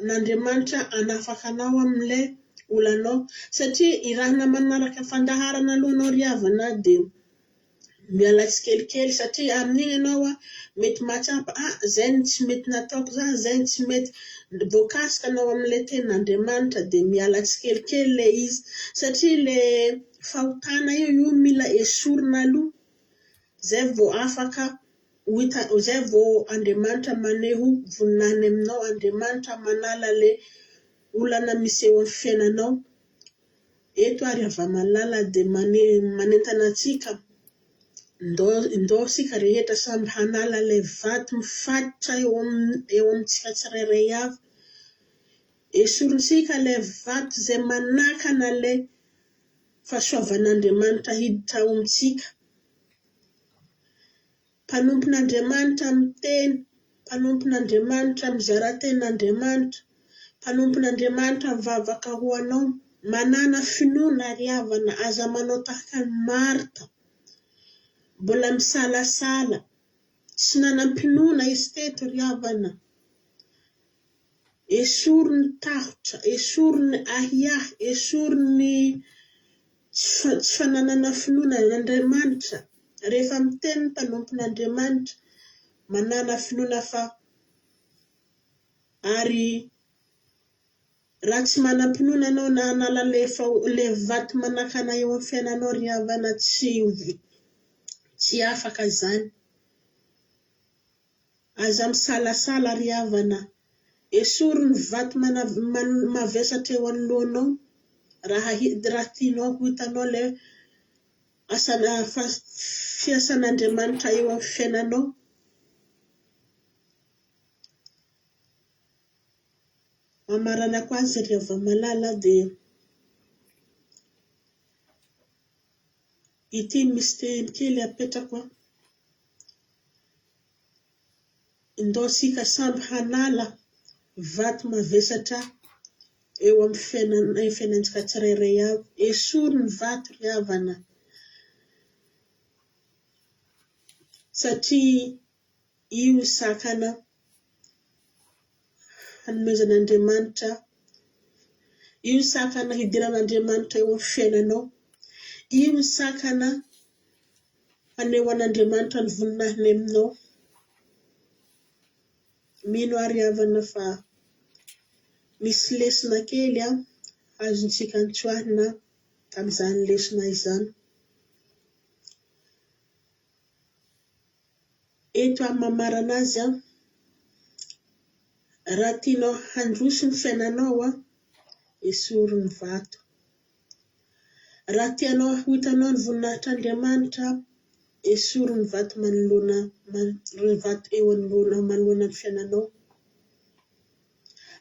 n'Andriamanitra anafaka anao amin'ilay olanao. Satria irahana manaraka fandaharana aloha anao ry havana dia miala tsikelikely, satria amin'iny ianao mety mahatsapa zay ny tsy mety nataoko za, zay ny tsy mety, voakasika anao amin'ilay tenin'Andriamanitra dia miala tsikelikely le izy, satria le fahotana io mila esorina aloha. Zay vao afaka zay vao Andriamanitra maneho voninahiny aminao, Andriamanitra manala le olana miseho amin'ny fiainanao. Eto ary hava-malala dia manentana antsika, ndao sika rehetra samby hanala le vato mifatotra eo amintsika tsirairay avy. Esorintsika le vato zay manakana le fahasoavan'Andriamanitra hiditra ao amintsika. Mpanompon'Andriamanitra miteny, mpanompon'Andriamanitra mizara tenin'Andriamanitra, mpanompon'Andriamanitra mivavaka ho anao, manana finoana ry havana, aza manao tahaka ny Marta, mbola misalasala, tsy nanam-pinoana izy teto ry havana. Esoriny tahotra, esoriny ahiahy, esoriny tsy fananana finoana n'Andriamanitra. Rehefa miteny mpanompon'Andriamanitra, manana finoana fa ary raha tsy manam-pinoana anao na hanala le vato manakana eo amin'ny fiainanao ry havana, tsy afaka zany. Aza misalasala ry havana, esoriny vato mavesatra eo anoloanao, raha tianao ho hitanao le fiasan'Andriamanitra eo amin'ny fiainanao. Mamarana ko azy ry hava-malala dia ity misy teny kely apetrako. Indao sika samby hanala vato mavesatra eo amin'ny fiainantsika tsirairay avy. Esoriny vato ry havana, satria io sakana hanomezan'Andriamanitra, io sakana hidiran'Andriamanitra eo amin'ny fiainanao, io sakana hanehoan'Andriamanitra ny voninahiny aminao. Mino ary havana fa misy lesona kely azontsika antsoahina tamin'izany lesona izany. Eto amin'ny mamarana azy raha tianao handroso ny fiainanao esoriny vato. Raha tianao hitanao ny voninahitr'Andriamanitra, esoriny vato vato eo manoloana ny fiainanao.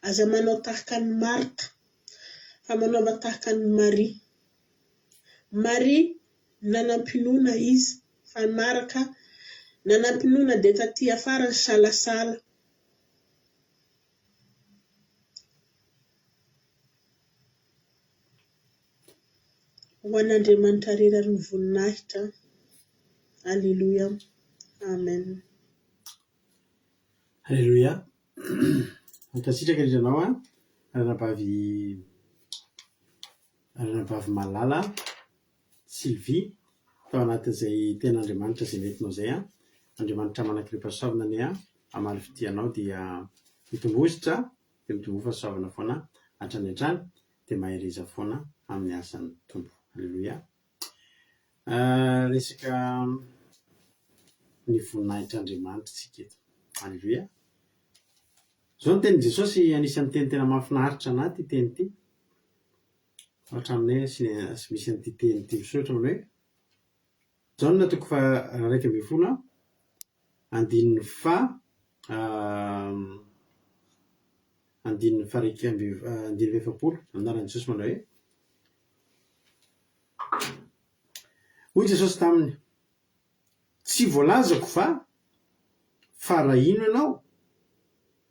Aza manao tahaka ny Marta, fa manaova tahaka ny Maria. Maria nanam-pinoana izy fa naraka Nanampinoana dia taty afara ny salasala. Ho an'Andriamanitra rerary ny voninahitra. Alleluia. Amen. Alleluia. Ankasitraka indranao aranabavy malala Sylvie tao anatin'izay ten'Andriamanitra izay nentinao izay Andriamanitra manakiripasoavana ny amaly fidianao dia mitombositra dia mitombofasoavana foana hatrany hatrany dia mahiriza foana amin'ny asan'ny tompo. Alleluia. Resaka ny voninahitr'Andriamanitra tsika eto. Alleluia. Zao ny tenin' Jesosy anisan'ny teny tena mahafinaritra anahy ty teny ty. Ohatra aminay sy misy an'ity teny ty misaotra hoe Jaona 1:20 andininy fa andininy andininy 7 anaran'i Jesosy manao hoe hoy Jesosy taminy tsy voalazako fa raha ino ianao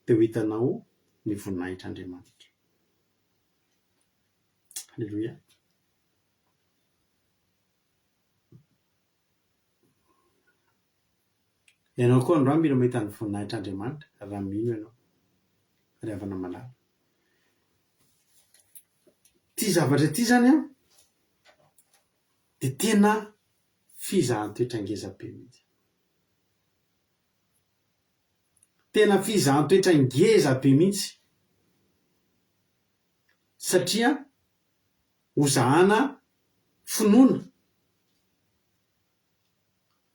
dia ho hitanao ny voninahitr'Andriamanitra. Alleluia. Ianao koa androany mila mahita ny voninahitr'Andriamanitra raha mino ianao ry havana malala. Ty zavatra ty zany dia tena fizahan-toetra ngeza-be mihitsy. Tena fizahan-toetra ngeza-be mihitsy satria hozahana finoana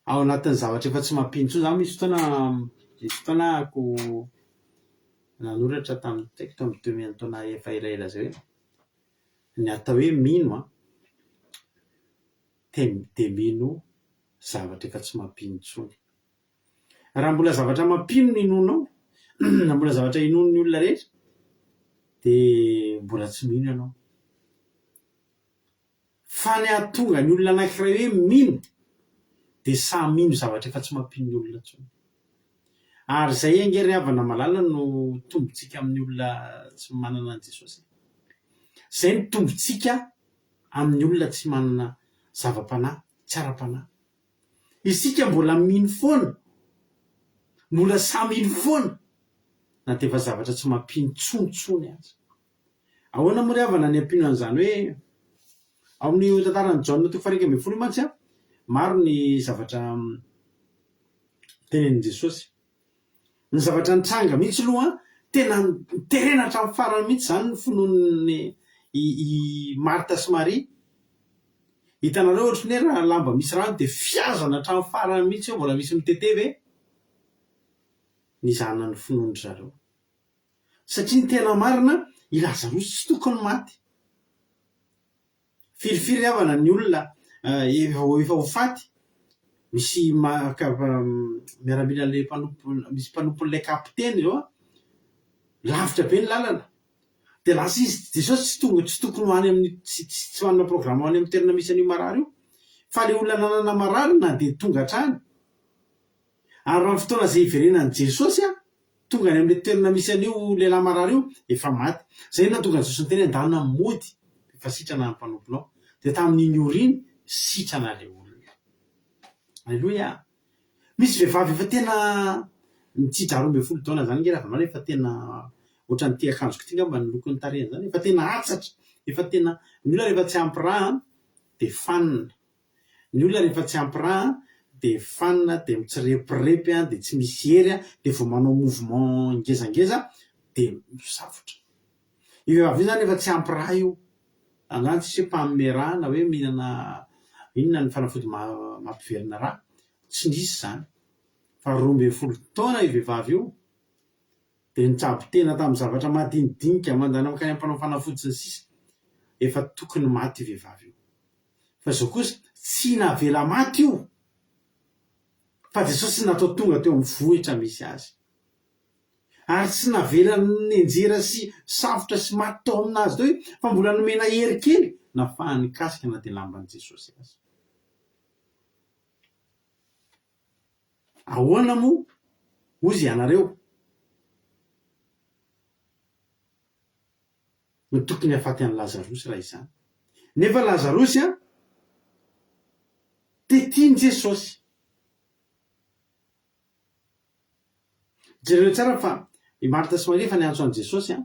ao anatin'ny zavatra efa tsy mampino zany. Misy fotoana ako nanoratra tamin'ny 2000 taona efa elaela zay hoe ny atao hoe mino dia mino zavatra efa tsy mampino intsony. Raha mbola zavatra mampino no inonao na mbola zavatra inon'ny olona rehetra dia mbola tsy mino ianao. Fa ny ahatonga ny olona anankiray hoe mino dia samy mino zavatra efa tsy mampino ny olona intsony. Ary zay angery havana malala no tombontsika amin'ny olona tsy manana an Jesosy. Zay ny tombontsika amin'ny olona tsy manana zava-panahy, tsara-panahy. Isika mbola mino foana, mbola samy mino foana na dia efa zavatra tsy mampino tsontsony azy. Ahoana moa ry havana ny ampino an'izany hoe ao amin'ny tantaran'i Jaona 1:20 mantsy maro ny zavatra tenenin' Jesosy. Ny zavatra nitranga mihitsy aloha tena niterena hatramin'ny farany mihitsy zany ny finoan'ny Marta sy Maria. Hitanareo ohatra ny hoe raha lamba misy rano dia fiazana hatramin'ny farany mihitsy eo mbola misy mitetevy nizahana ny finoan'ny zareo. Satria ny tena marina i Lazarosy tsy tokony maty. Firifiry havana ny olona efa ho faty. Misy miaramila le misy mpanompon'ilay kapiteny zao lavitra be ny lalana dia lasa izy Jesosy tsy tokony ho any amin'ny tsy manana programa ho any amin'ny toerana misy an'io marary io fa le olona nanana marary na dia tonga hatrany. Ary raha ny fotoana izay iverenan'i Jesosy tonga any amin'ilay toerana misy an'io lehilahy marary io efa maty. Zay nahatonga Jesosy ny teny andalina mody efa sitrana ny mpanomponao dia tamin'iny oriny sitrana le olona. Alleluia. Misy vehivavy efa tena mitsidra 12 taona zany nge raha efa tena ohatran'ny tia akanjoko ty ngamba ny lokon'ny tarehiny zany efa tena atsatra, efa tena ny olona rehefa tsy ampy raha dia fanina. Ny olona rehefa tsy ampy raha dia fanina, dia mitsirepirepy dia tsy misy hery dia vao manao mouvement ngezangeza dia misafotra. Io vehivavy io zany efa tsy ampy raha io. Angany tsy hoe mpagnome raha na hoe mihinana inona ny fanafody mampiverina raha, tsy nisy zany. Fa 12 taona io vehivavy io dia nitsabo tena tamin'ny zavatra madinidinika mandana makany ampanao fanafody sy ny sisa. Efa tokony maty io vehivavy io. Fa izao kosa tsy navela maty io. Fa Jesosy natao tonga teo amin'ny vohitra misy azy. Ary tsy navela nenjera sy safotra sy maty tao aminazy teo fa mbola nomena hery kely nafahany kasika na dia lamban'i Jesosy azy. Alleluia. Misy vehivavy efa tena mitsidra 12 taona zany nge raha efa tena ohatran'ny tia akanjoko ty ngamba ny lokon'ny tarehiny zany efa tena ahoana moa ozy ianareo no tokony hafaty an'ny Lazarosy raha izany. Nefa Lazarosy tetiany Jesosy. Jereo tsara fa i Marta sy Maria fa niantso an' Jesosy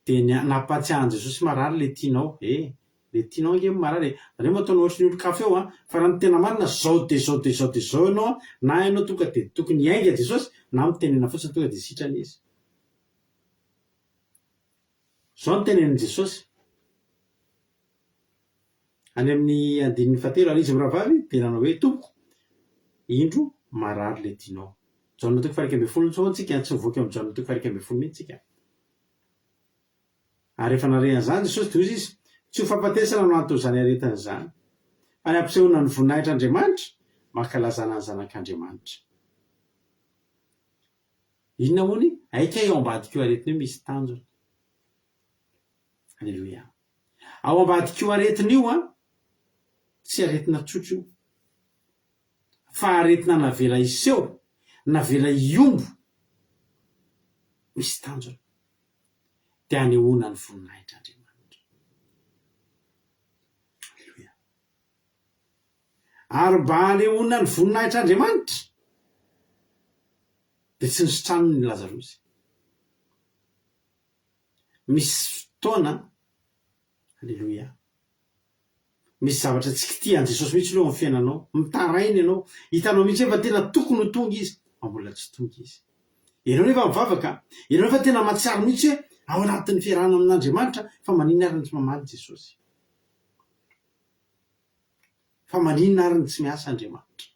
dia nampatsiahan' Jesosy marary le tianao. Le tianao ange marary. Zareo mataonao ohatry ny olo-kafe eo fa raha ny tena marina zao de zao de zao de zao ianao na ianao tonga de tokony hiainga Jesosy na mitenena fotsiny tonga de sitrany izy. Zao ny tenenin' Jesosy. Any amin'ny andininy fahatelo izy miravavy dia nanao hoe tompoko indro marary le tianao. Jaona toko faharaiky ambin'ny folo tsika tsy mivoaka amin'ny Jaona toko faharaiky ambin'ny folo mihitsy tsika. Ary rehefa narehan'izany Jesosy toy izy tsy ho fampatesana no antony izany aretany izany fa ny ampisehoana ny voninahitr'Andriamanitra mankalazana ny zanak'Andriamanitra. Inona moa ny aika eo ambadik'io aretiny io misy tanjona. Alleluia. Ao ambadik'io aretiny io tsy aretina tsotra io fa aretina navela iseho, navela iombo, misy tanjona dia anehoana ny voninahitr'Andriamanitra. Alleluia. Ary mba anehoana ny voninahitr'Andriamanitra dia tsy nisotranony ny Lazarosy. Misy fotoana, alleluia, misy zavatra tsy kitihan Jesosy mihitsy aloha amin'ny fiainanao, mitarainy ianao, hitanao mihitsy efa tena tokony ho tonga izy fa mbola tsy tonga izy. Ianao nefa mivavaka, ianao nefa tena matsiaro mihitsy hoe ao anatin'ny fiarahana amin'Andriamanitra fa maninona ary ny tsy mamaly Jesosy, fa maninona ary ny tsy miasa Andriamanitra.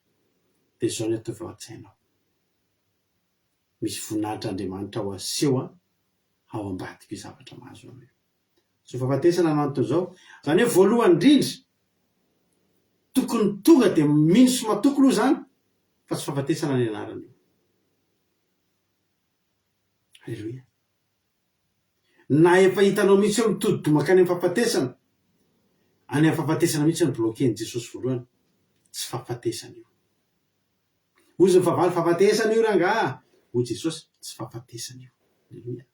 Dia izao ny ataovy ao an-tsainao. Misy voninahitr'Andriamanitra ho aseho ao ambadika zavatra mahazo anao. So fahafatesana nanto zao, zany hoe voalohany indrindra tokony tonga dia mino sy matoko aloha zany fa tsy fahafatesana ny anarany io. Alleluia. Na efa hitanao mihitsy eo mitodi-domaka any amin'ny fahafatesana, any amin'ny fahafatesana mihitsy ny bloquen'i Jesosy voalohany, tsy fahafatesana io. Ozy ny favaly fahafatesana io rangaha, hoy Jesosy tsy fahafatesana io. Alleluia.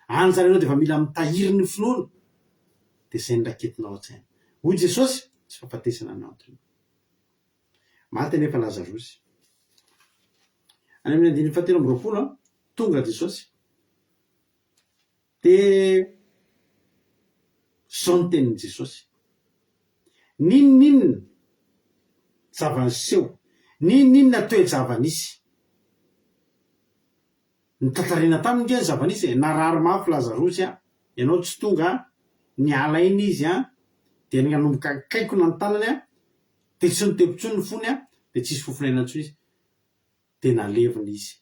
Anjara ianao dia efa mila mitahiry ny finoana dia izay ny raketinao an-tsaina. Hoy Jesosy tsy fahafatesana ny antony. Maty anefa Lazarosy. Any amin'ny andininy fahatelo amby roapolo tonga Jesosy dia zao ny tenin'i Jesosy. Ninonninona zava-niseho, ninonninona toe-java-nisy. Ny tantarina taminy ny zava-nisy narary mafy Lazarosy ianao tsy tonga niala iny izy dia nanomboka akaikona ny tanany dia tsy notebotsony ny fony dia tsisy fofona intsony izy dia nalevina izy.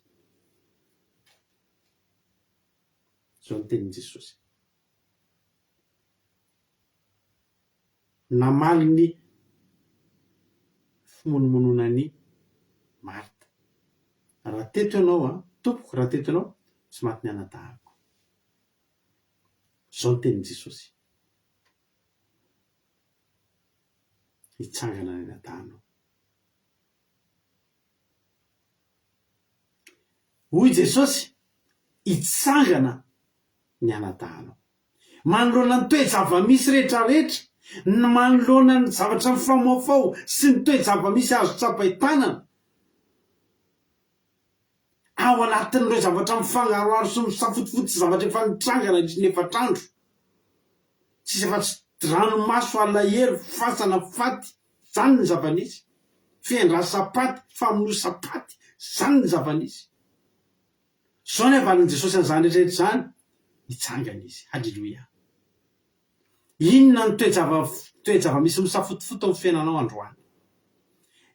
Zao ny tenin'i Jesosy. Namaly ny fimonomonona ny Marta. Raha teto ianao tompoko, raha teto ianao tsy maty ny anadahako. Zao ny tenin'i Jesosy. Hitsangana ny anadahanao. Hoy Jesosy hitsangana ny anadahanao. Manoloana ny toe-java-misy rehetrarehetra, manoloana ny zavatra mifamoafao sy ny toe-java-misy azo tsapain-tanana. Ao anatin'ireo zavatra mifangaroaro sy misafotifoty zavatra efa nitrangana nefa trandro. Tsisy efa ranomaso alahelo fasana faty, zany ny zava-nisy. Fiandrasa-paty, famonosa-paty, zany ny zava-nisy. Zao ny avalin'i Jesosy an'izany rehetra zany, hitsangana izy. Halleluia. Inona ny toe-java-misy misafotifoty amin'ny fiainanao androany?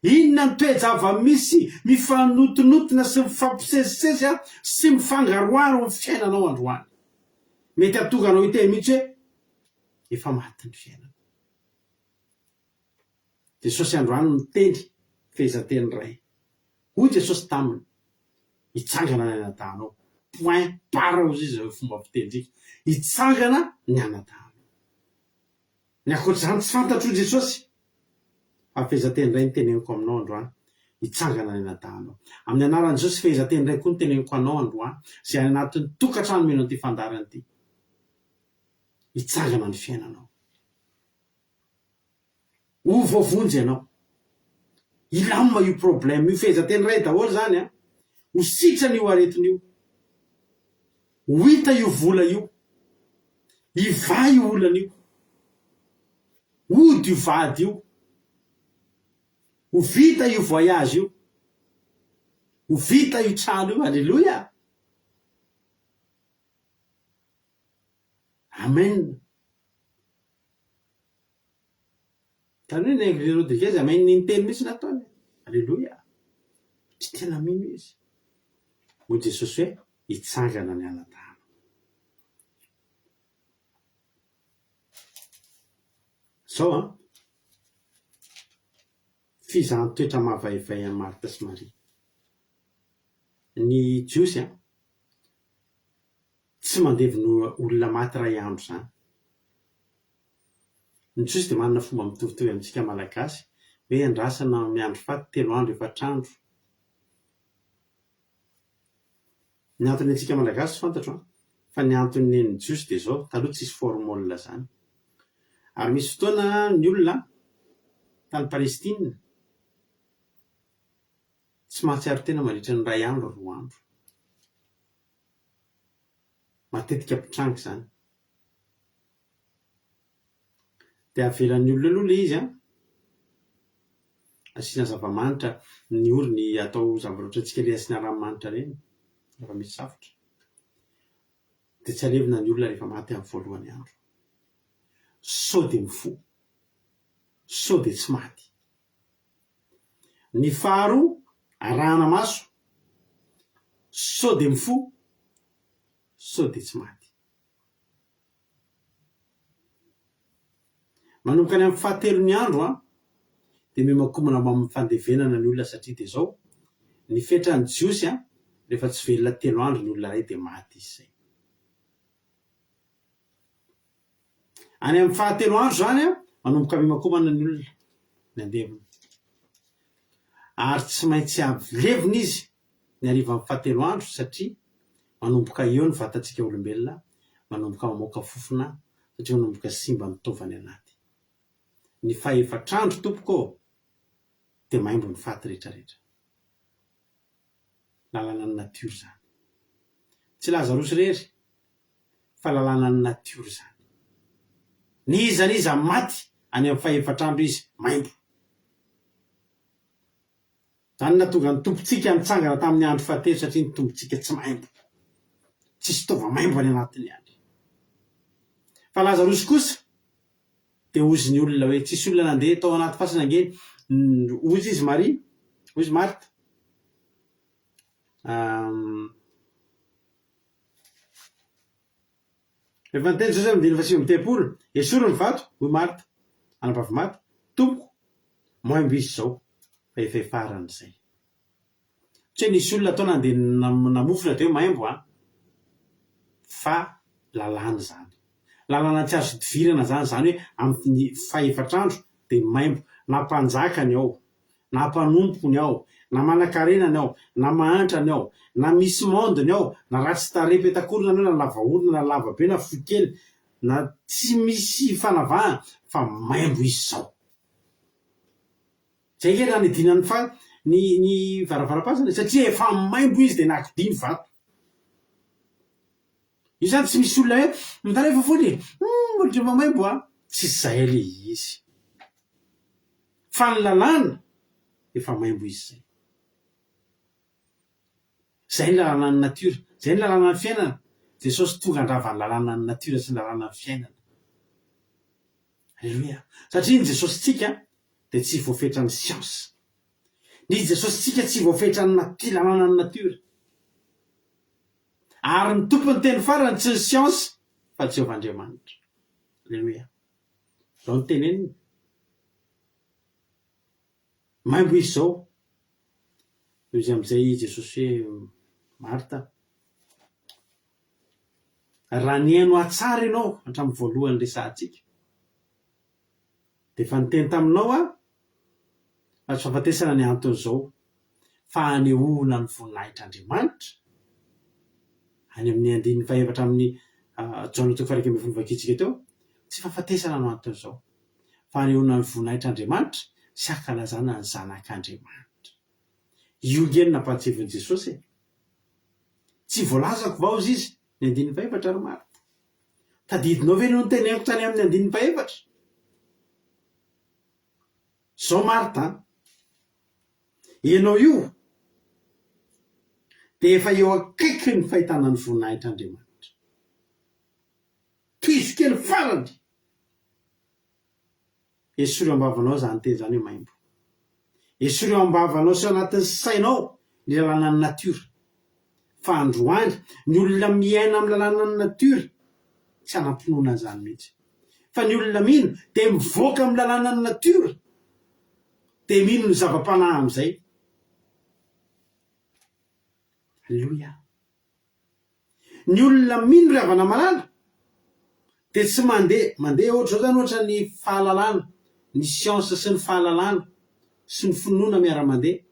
Inona ny toe-java-misy mifanotonotona sy mifampisesisesy sy mifangaroaro amin'ny fiainanao androany? Mety hatonga anao hiteny mihitsy hoe efa maty ny fiainana. Jesosy androany miteny fehezanteny iray. Hoy Jesosy taminy hitsangana ny anadahanao. Point barre ozy izy fomba fitendrika. Hitsangana ny anadahanao. Ny akoatr'izany tsy fantatro Jesosy. Fa fehezanteny iray ny teneniko aminao androany. hitsangana ny anatanao. Amin'ny anaran'izao sy fehezanteny iray koa ny teneniko anao androany zay anatin'ny tokantrano mino an'ity fandarana ity. Hitsangana ny fiainanao. Ho voavonjy ianao. Ilamina io problème io fehezanteny iray daholo zany a. Ho sitrana io aretin'io. Ho hita io vola io. Iva io olana io. Ody io vady io. Ho vita io voyage io. Ho vita io trano io. Alléluia. Amen. Tany hoe ny Rodriguez amen ny teny mihitsy nataony. Alléluia. Tsy tena mino izy. Hoy Jesosy hoe hitsangana ny anatana. Zao fizahany toetra mahavaivay an'i Martha sy Maria. Ny Jiosy tsy mandevy olona maty ray andro zany. Ny Jiosy dia manana fomba mitovitovy amintsika malagasy hoe andrasana miandro faty 3 andro 4 andro. Ny antony antsika malagasy tsy fantatro fa ny antony ny Jiosy dia zao taloha tsisy formole zany. Ary misy fotoana ny olona tany Palestine tsy mahatsiaro tena mandritra ny 2 andro 4 andro. Matetika mpitrangy zany. Dia avelan'ny olona aloha le izy asiana zava-manitra ny orony atao zava-roatra antsika le asiana ranomanitra reny rehefa misy safotra. Dia tsy alevina ny olona rehefa maty amin'ny voalohany andro. Sao dia mifo. Sao dia tsy maty. Ny faharoa arahana maso. Sao dia mifo. Sao dia tsy maty. Manomboka any amin'ny 7 andro dia mihomakomana amin'ny fandevenana ny olona satria dia zao ny fetrany Jiosy rehefa tsy velona 3 andro ny olona ray dia maty izy zay. Any amin'ny 7 andro zany manomboka mihomakomana ny olona ny andevina. Ary tsy maintsy avelevina izy ny hariva amin'ny 7 andro satria manomboka eo ny vatantsika olombelona, manomboka mamoaka fofona satria manomboka simba ny taovany anaty. Ny 4 andro tompoko dia maimbo ny faty rehetrarehetra. Lalàna ny natiora zany. Tsy Lazarosy rery fa lalàna ny natiora zany. Ny iza maty any amin'ny 4 andro izy maimbo. Zany natonga ny tompontsika nitsangana tamin'ny andro fahatelo satria ny tompontsika tsy maimbo. Tsisy tova maimbo any anatiny any. Fa Lazarosy kosa dia ozy ny olona hoe tsisy olona nandeha tao anaty fasana angeny. Ozy izy Maria, ozy Martha. Rehefa niteny Jesosy amin'ny 19:30 esoriny vato hoy Martha anabavy maty, tompoko maimbo izy zao fa efa farany zay. Tsy nisy olona tao nandeha namofona dia maimbo fa lalàna zany. Lalàna tsy azo divirana zany hoe amin'ny 4 andro dia maimbo. Na mpanjakany ao, na mpanompony ao, na manan-karenany ao, na mahantrany ao, na misy mondony ao, na ratsy tarehy petakorona na lava orona na lava be na fohy kely, na tsy misy fanavahana fa maimbo izy zao. Zay kely raha nidinany fa ny varavaram-pasana satria efa maimbo izy dia nankidiny vato. Io zany tsy misy olona hoe mitana efa foly olona efa maimbo tsy zay le izy. Fa ny lalàna efa maimbo izy zay. Zay ny lalàna ny natiora. Zay ny lalàna ny fiainana. Jesosy tonga andrava ny lalàna ny natiora sy ny lalàna ny fiainana. Alleluia. Satria ny Jesosy tsika dia tsy voafetra ny siansa. Ny Jesosy tsika tsy voafetra ny lalàna ny natiora. Ary ny tompony teny farany tsy ny siansa fa Jehovah-Andriamanitra. Alleluia. Zao ny teneniny. Maimbo izy zao. Izy amin'izay Jesosy hoe Martha, raha nihaino atsara ianao hatramin'ny voalohany resahantsika dia efa niteny taminao fa tsy fahafatesana ny antony zao fanehoana ny voninahitr'Andriamanitra any amin'ny 14 amin'ny Jaona 1:21 teo tsy fahafatesana no anton'izao fanehoana ny voninahitr'Andriamanitra sy ankalazana ny zanak'Andriamanitra. Io ngeny nampatsivon'i Jesosy tsy voalazako vao izy ny 14 ary Marta. Tadidinao ve no teneniko tany amin'ny 14? Zao Marta, ianao io dia efa eo akaiky ny fahitana ny voninahitr'Andriamanitra. Toizy kely farany. Esory ambavanao zany teny zany maimbo. Esory ambavanao sy anatin'ny sainao ny lalàna ny natiora. Fa androany ny olona miaina amin'ny lalàna ny natiora tsy anampinoana zany mihitsy. Fa ny olona mino dia mivoaka amin'ny lalàna ny natiora dia mino ny zava-panahy amin'izay. Halleluja. Ny olona mino ry havana malala dia tsy mandeha ohatr'izao zany ohatra ny fahalalana, ny siansa sy ny fahalalana sy ny finoana miara-mandeha.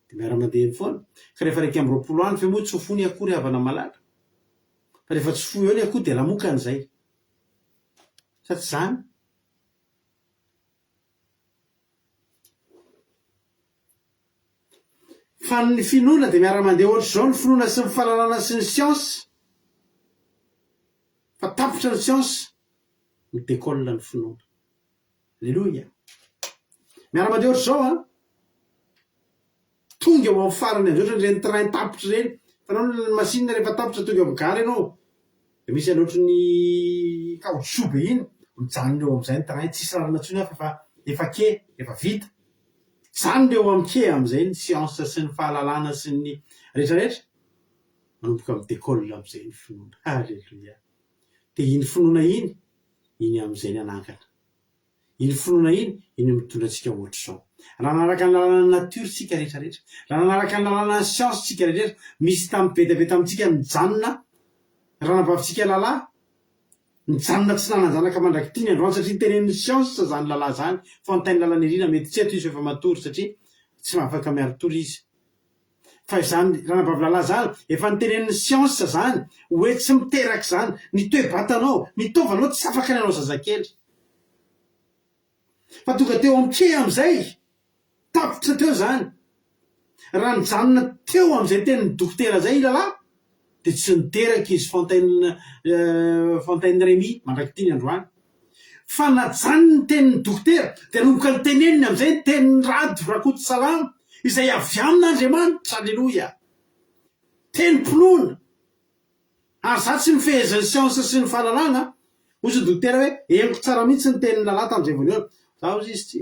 Dia miara-mandeha foana. Ka rehefa 220 andro fe moa tsy ho fony akory havana malala. Fa rehefa tsy fo eo ny akory dia lamokany izay. Sa tsy zany? Fa ny finoana dia miara-mandeha ohatr'izao ny finoana sy ny fahalalana sy ny siansa. Fa tapitra ny siansa ny décolle ny finoana. Alléluia. Miara-mandeha ohatr'izao tonga eo amin'ny farany andro ohatrany ireny train tapitra ireny. Fanao ny masinina rehefa tapitra tonga amin'ny gare ianao dia misy an'ohatry ny caoutchouc be iny mijanona eo amin'izay ny train tsisy lalana intsony hafa fa efa ke efa vita. Zany eo amin'ny ke amin'izay ny siansa sy ny fahalalana sy ny rehetrarehetra manomboka amin'ny décolle amin'izay ny finoana. Halleluja. Dia iny finoana iny amin'izay ny anangana. Iny finoana iny mitondra antsika ohatr'izao. Raha nanaraka ny lalàna natiora tsika rehetrarehetra, raha nanaraka ny lalàna siansa tsika rehetrarehetra, misy tamin'ny be dia tamintsika nijanona raha nabavintsika lalahy, nijanona tsy nanan-janaka mandraky ny androany satria tenen'ny siansa zany lalahy zany, fa ny teny lalàna irina mety tsy eto izy efa matory satria tsy mahafaka miara-tory izy. Fa izany raha nabavy lalahy zany efa nitenen'ny siansa zany hoe tsy miteraka zany, ny toe-batanao, ny taovanao tsy afaka ny anao zazakely. Fa tonga teo amin'ny ke amin'izay tapitra teo zany. Raha nijanona teo amin'izay tenin'ny dokotera zay lalahy dia tsy niteraka izy Fontaine Remy mandraky tiny androany. Fa najanona ny tenin'ny dokotera dia nomboka ny teneniny amin'izay ny tenin'ny rady rakoto salama izay avy amin'Andriamanitra. Alleluja. Tenim-pinoana. Ary za tsy mifehezany siansa sy ny fahalalana. Ozy ny dokotera hoe henoko tsara mihitsy ny tenin'ny lalahy tamin'izay voalohany. Za ozy izy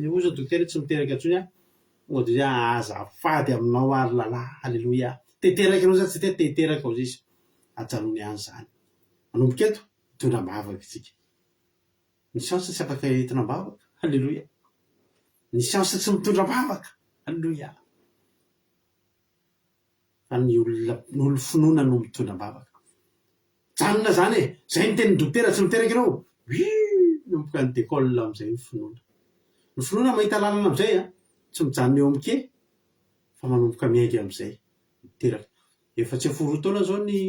ozy ny dokotera tsy miteraka intsony ohatra hoe azafady aminao ary lalahy. Halleluja. Teteraka anao za tsy teteraka ozy izy. Ajanony ihany zany. Manomboka eto mitondram-bavaka isika. Ny siansa tsy afaka hitonam-bavaka. Halleluja. Ny siansa tsy mitondram-bavaka. Halleluja. Fa ny olo finoana no mitondram-bavaka. Janona zany zay ny tenin'ny dokotera tsy miteraka anao. Nomboka ny décolle amin'izay ny finoana. Ny finoana mahita lalana amin'izay tsy mijanona eo amin'ny ke fa manomboka miainga amin'izay miteraka. Efa tsy aforo taona zao ny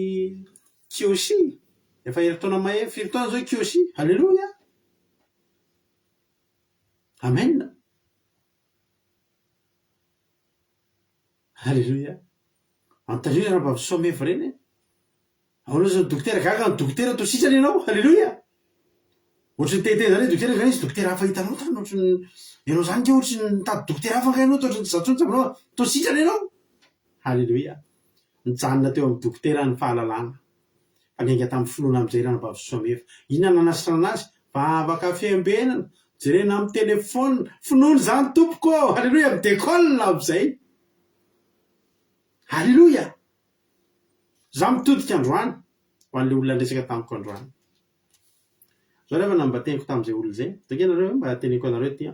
Kyoshi. Efa herintaona firy taona zao Kyoshi. Halleluja. Amen. Halleluja. Antalina raha mba somefy ireny. Ahoana zao dokotera gaga ny dokotera to sitrany ianao. Halleluja. Ohatry ny tete zany dokotera zany izy dokotera hafa hitanao tany ohatry ny ianao zany ke ohatry ny mitady dokotera hafa ka ianao ohatry ny zatsony tsabanao to sitrany ianao. Halleluja. Nijanona teo amin'ny dokotera ny fahalalana. Fa niainga tamin'ny finoana amin'izay raha mba somefa. Inona nanasitra anazy? Vavaka fiambenana. Jerena amin'ny telefôna. Finoana zany tompoko. Halleluja. Midécolle amin'izay. Halleluja. Za mitodika androany ho an'ilay olona resaka tamiko androany. Zao rehefa nambateniko tamin'izay olona izay. Takeo nareo mba teneko anareo ty.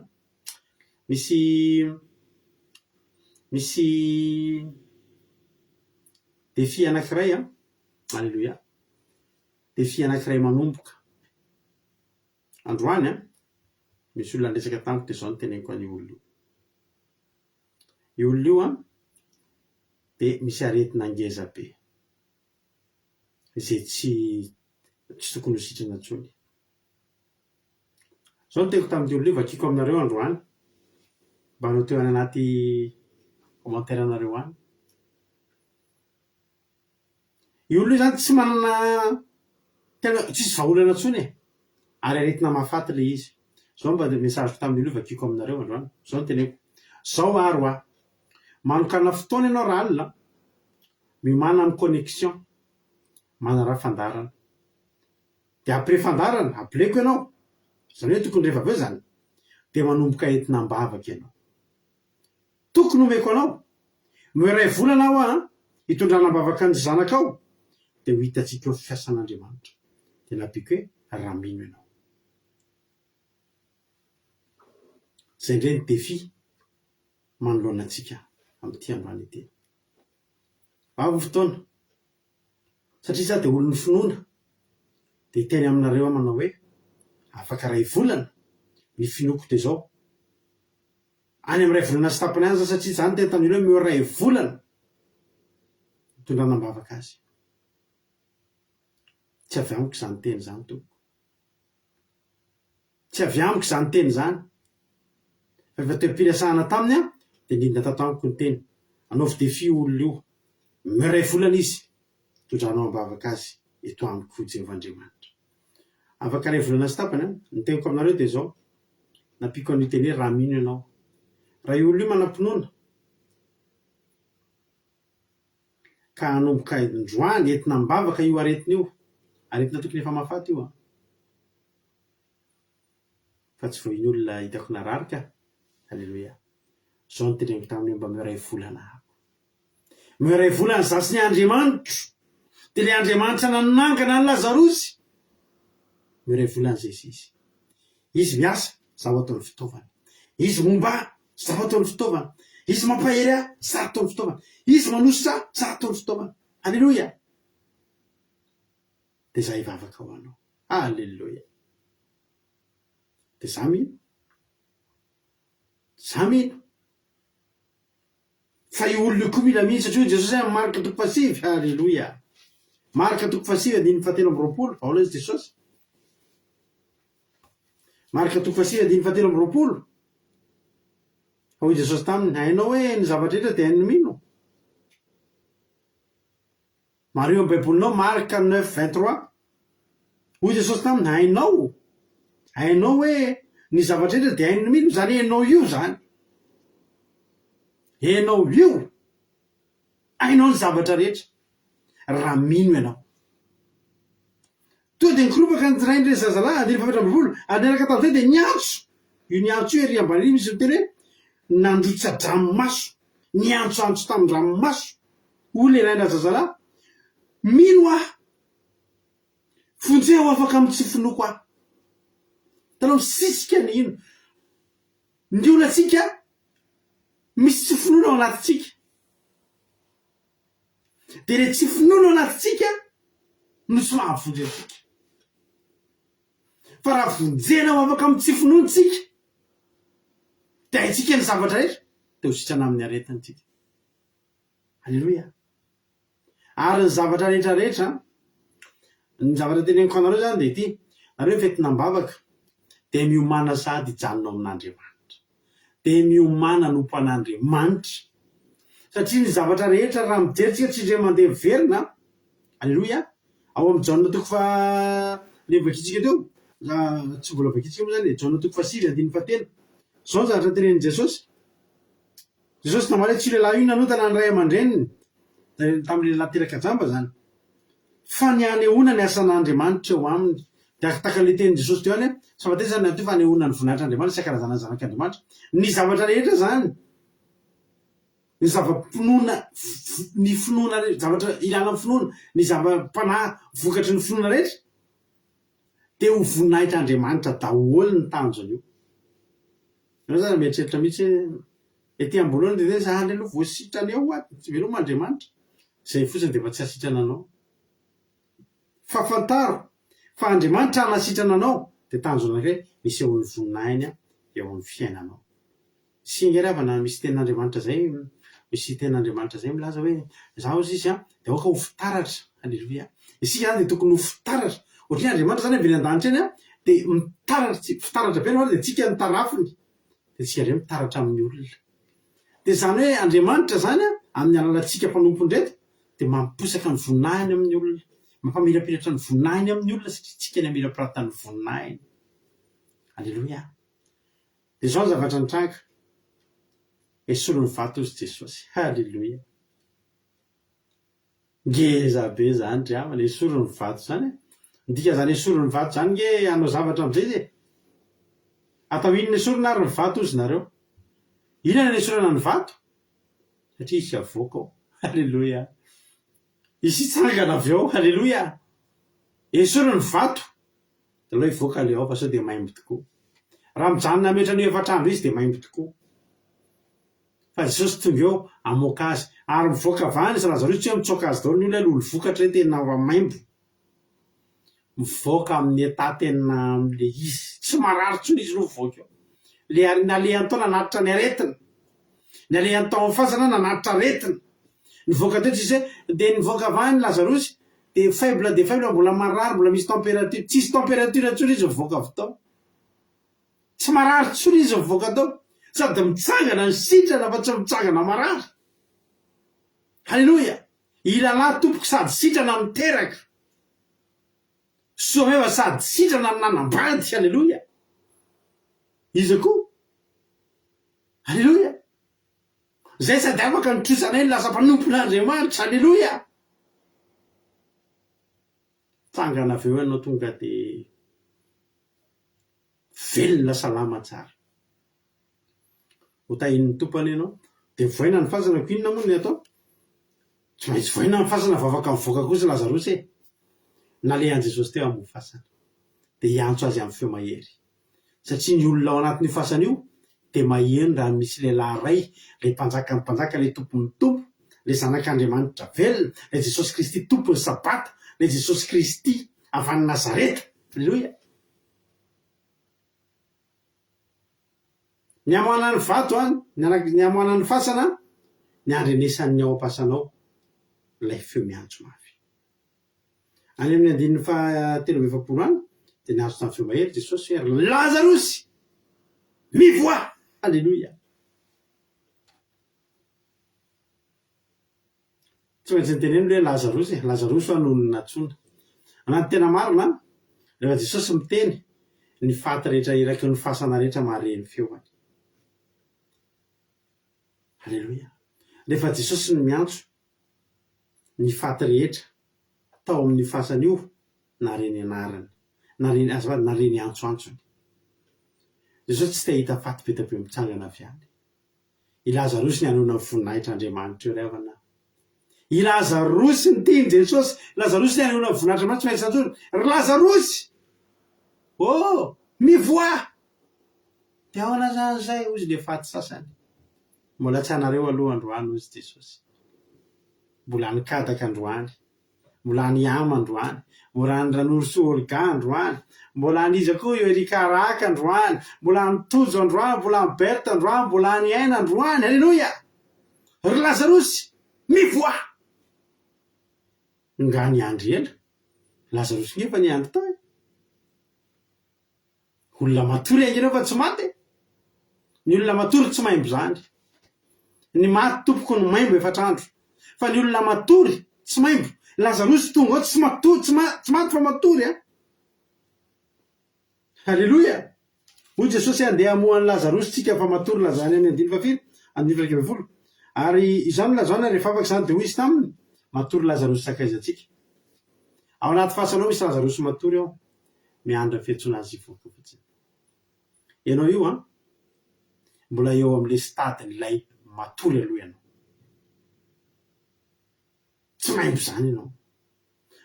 Misy défi anankiray. Halleluja. Défi anankiray manomboka. Androany misy olona resaka tamiko dia zao no teneko an'io olona. io olona io dia misy aretina ngeza be izay tsy tokony ho sitrana intsony. Zao no teko tamin'ity olona io vakiako aminareo androany mba hanao teo any anaty commentaire anareo any. Io olona io zany tsy manana tena tsisy vahaolana intsony ary aretina mahafaty le izy. Zao mba message tamin'io olona io vakiako aminareo androany. Zao no teneko. Zao aro manokana fotoana ianao raha alina miomana amin'ny connexion manara fandarana dia après fandarana apleko ianao zany hoe tokony rehefa aveo zany dia manomboka entina ambavaka ianao. Tokony omeko anao miray volana aho hitondrana ambavaka ny zanakao dia ho hitantsika eo fiasan'Andriamanitra dia napiko hoe ramino ianao. Zay indray ny défi manoloana antsika amin'ity androany ity. Avo fotoana satria za dia olon'ny finoana dia hiteny aminareo manao hoe afaka ray volana ny finoko dia zao any amin'ny ray volana sy tapany any za satria zany tena tamin'ireo meo ray volana hitondrana ambavaka azy. Tsy avy amiko zany teny zany tompoko, tsy avy amiko zany teny zany fa efa teo am-piresahana taminy dia indrindra tato amiko ny teny anaovy défi olona io miray volana izy hitondranao ambavaka azy eto amiko Jehovah'Andriamanitra. Afaka ray volana sy tapany ny teniko aminareo dia zao napiko an'io teny hoe ramino ianao. Raha io olona io manam-pinoana ka hanomboka androany entina ambavaka io aretina io, aretina tokony efa mahafaty io fa tsy voa iny olona hitako nararika. Halleluia. Zao no teneniko tamin'io mba miray volana ako. Miray volana zasy ny Andriamanitro dia le Andriamanitra nanangana ny Lazarosy. Miray volana zay izy miasa zao ataony fitaovana, izy momba zao ataony fitaovana, izy mampahery zao ataony fitaovana, izy manositra zao ataony fitaovana. Halleluia. Dia za hivavaka ho anao. Halleluia. Dia za mino fa io olona koa mila mino satria Jesosy marika toko fasivy. Halleluia. Marika toko fasivy 7:20 Paola izy Jesosy. Marika toko fasivy 7:20 hoy Jesosy taminy hainao hoe ny zavatra rehetra dia hainy mino. Mario amin'ny baibolinao marika 9:23 hoy Jesosy taminy hainao hoe ny zavatra rehetra dia hainy mino. Zany hainao io zany, hainao io, hainao ny zavatra rehetra raha mino ianao. To dia nikorompaka ny tsiraindry ny zazalahy 7:20 ary niaraka tamin'izay dia niantso. Io niantso io ery ambany misy miteny hoe nandrotsa dranomaso, niantsoantso tamin'ny dranomaso. Olona iraindra zazalahy mino fonjeo afaka amin'ny tsy finoko tanao sisika ny ino ny olonantsika misy tsy finoana ao anatintsika dia le tsy finoana ao anatintsika no tsy mahavonjy antsika. Fa raha vonjenao afaka amin'ny tsy finoantsika dia haitsika ny zavatra rehetra dia ho sitrana amin'ny aretinantsika. Halleluia. Ary ny zavatra rehetrarehetra, ny zavatra teneniko anareo zany dia ity: nareo fetina ambavaka dia miomana sady hijanona amin'Andriamanitra, dia miomana nompo an'Andriamanitra satria ny zavatra rehetra raha mijeritsika tsy indray mandeha miverina. Halleluia. Ao amin'ny Jaona toko le vakitsika teo, tsy mbola vakitsika moa zany, Jaona toko 8:10 zao ny zavatra tenenin Jesosy. Jesosy namaly hoe tsy lehilahy io nanotana ny ray aman-dreniny tamin'ny lehilahy teraka jamba zany, fa ny anehoana ny asan'Andriamanitra eo aminy. Dia akataka le tenin Jesosy teo any tsy fatesana aty fa anehoana ny voninahitran'Andriamanitra sy akarazana zanak'Andriamanitra. Ny zavatra rehetra zany, ny zava-pinoana, ny finoana rehetra, zavatra ilana ny finoana, ny zava-panahy vokatry ny finoana rehetra dia ho voninahitran'Andriamanitra daholo ny tanjony io. Ianao zany mieritreritra mihitsy ety amboloana dia za aleloha voasitrana eo tsy veloma Andriamanitra. Izay fotsiny dia efa tsy hasitrana anao. Fa fantaro fa Andriamanitra hanasitrana anao dia tanjona anankiray misy eo amin'ny voninahiny eo amin'ny fiainanao. singeravana misy ten'Andriamanitra zay misy ten'Andriamanitra zay milaza hoe zaho izy de aoka ho fitaratra. Haleloia. Isika zany de tokony ho fitaratra. Ohatry Andriamanitra zany avy an-danitra eny de mitaratra fitaratra be no de tsika ny tarafiny de tsika re mitaratra amin'ny olona. De zany hoe Andriamanitra zany amin'ny alalantsika mpanompo ndreto de mamposaka ny voninahiny amin'ny olona, mampamirapiratra ny voninahiny amin'ny olona satria tsika ny amirapiratany voninahiny. Haleloia. De zao zavatra nitranga esolo ny vato ozy Jesosy. Haleloia. Ngeza be zany dry amana esolo ny vato zany. Ndika zany esolo ny vato zany nge anao zavatra am'izay ze atao inona esolona ary ny vato ozy nareo? Inona ny esolana ny vato? Satria isy avoaka ao. Haleloia. Isy tsangana avy ao. Haleloia. Esolona ny vato de aloha ivoaka le ao fa sao de maimbo tokoa. Raha mijanona metra ny efatrandro izy de maimbo tokoa. Fa Jesosy tonga eo amoaka azy ary mivoaka vany sy Lazarus tsy hoe mitsoka azy daholo ny olona lolo vokatra hoe tena maimbo. Mivoaka amin'ny état tena am'le izy tsy marary tsony izy no mivoaka eo. Le nalehan'ny tao nanatitra ny aretina, nalehan'ny tao amin'ny fasana nanatitra aretina. Nivoaka teo tsy hoe de nivoaka vany Lazarus de faible mbola marary mbola misy température, tsisy température tsony izy mivoaka avy tao. Tsy marary tsony izy mivoaka tao. Sady mitsangana ny sitrana fa tsy mitsangana marary. Haleloia. Ilalà tompoko sady sitrana miteraka. Soameva sady sitrana nanambady. Haleloia. Izy koa. Haleloia. Zay sady afaka nitrosana eny lasa mpanompon'Andriamanitra. Haleloia. Tsangana avy eo ianao tonga de velona salama tsara. Ho tahin'ny tompony ianao de voaina ny fasana ko inona moa ny atao? Tsy maintsy voaina ny fasana vavaka mivoaka kosa Lazarus e. Nalehan'i Jesosy teo amin'ny fasana de hiantso azy amin'ny feo mahery satria ny olona ao anatin'io fasana io de maheno raha misy lehilahy ray le mpanjaka ny mpanjaka, le tompon'ny tompo, le zanak'Andriamanitra velona, le Jesosy Kristy tompon'ny sabata, le Jesosy Kristy avy any Nazareta. Haleloia. Ny amoana ny vato ny amoana ny fasana ny andrenesan'ny ao am-pasanao lay feo miantso mafy. Any amin'ny 3:30 any de niantso tamin'ny feo mahery Jesosy hoe Lazarus mivoa. Haleloia. Tsy maintsy niteneny hoe Lazarus e. Lazarus anonona tsona. Anaty tena marina rehefa Jesosy miteny ny faty rehetra eraky ny fasana rehetra mareny feony. Haleloia. Rehefa Jesosy ny miantso ny faty rehetra tao amin'ny fasana io nareny anarany, nareny antsoantsony. Jesosy tsy te hita faty be tabe mitsangana avy any. I Lazarus ny anona voninahitr'Andriamanitra eo ravana. I Lazarus ny tiany Jesosy, Lazarus ny anona voninahitra tsy maintsy antsony. Lazarus! Oh, mivoa! De ao anazany ozy le faty sasany. Mbola tsy anareo aloha androany ozy Jesosy. Mbola nikadaka androany, mbola niama androany, mbola niranoso olga androany, mbola niza koa eo rikaraka androany, mbola nitojo androany, mbola niberta androany, mbola niaina androany. Haleloia. Ry Lazarus mivoa. Nga niandry ela Lazarus ngefa niandry tao. Olona matory angenao fa tsy maty. Ny olona matory tsy maimbo zany. Ny maty tompoko ny maimbo efatrandro. Fa ny olona matory tsy maimbo. Lazarus tonga tsy matory, tsy maty fa matory. Haleloia. Hoy Jesosy andeha amohan'ny Lazarus tsika fa matory lazany any 9:20. Ary izany lazana rehefa afaka zany de hoy izy taminy matory Lazarus sakaizatsika. Ao anaty fasanao misy Lazarus matory ao. Miandra fiantsona azy ivoaka fotsiny. Ianao io mbola eo amin'le stade lay matory aloha ianao. Tsy maimbo zany ianao.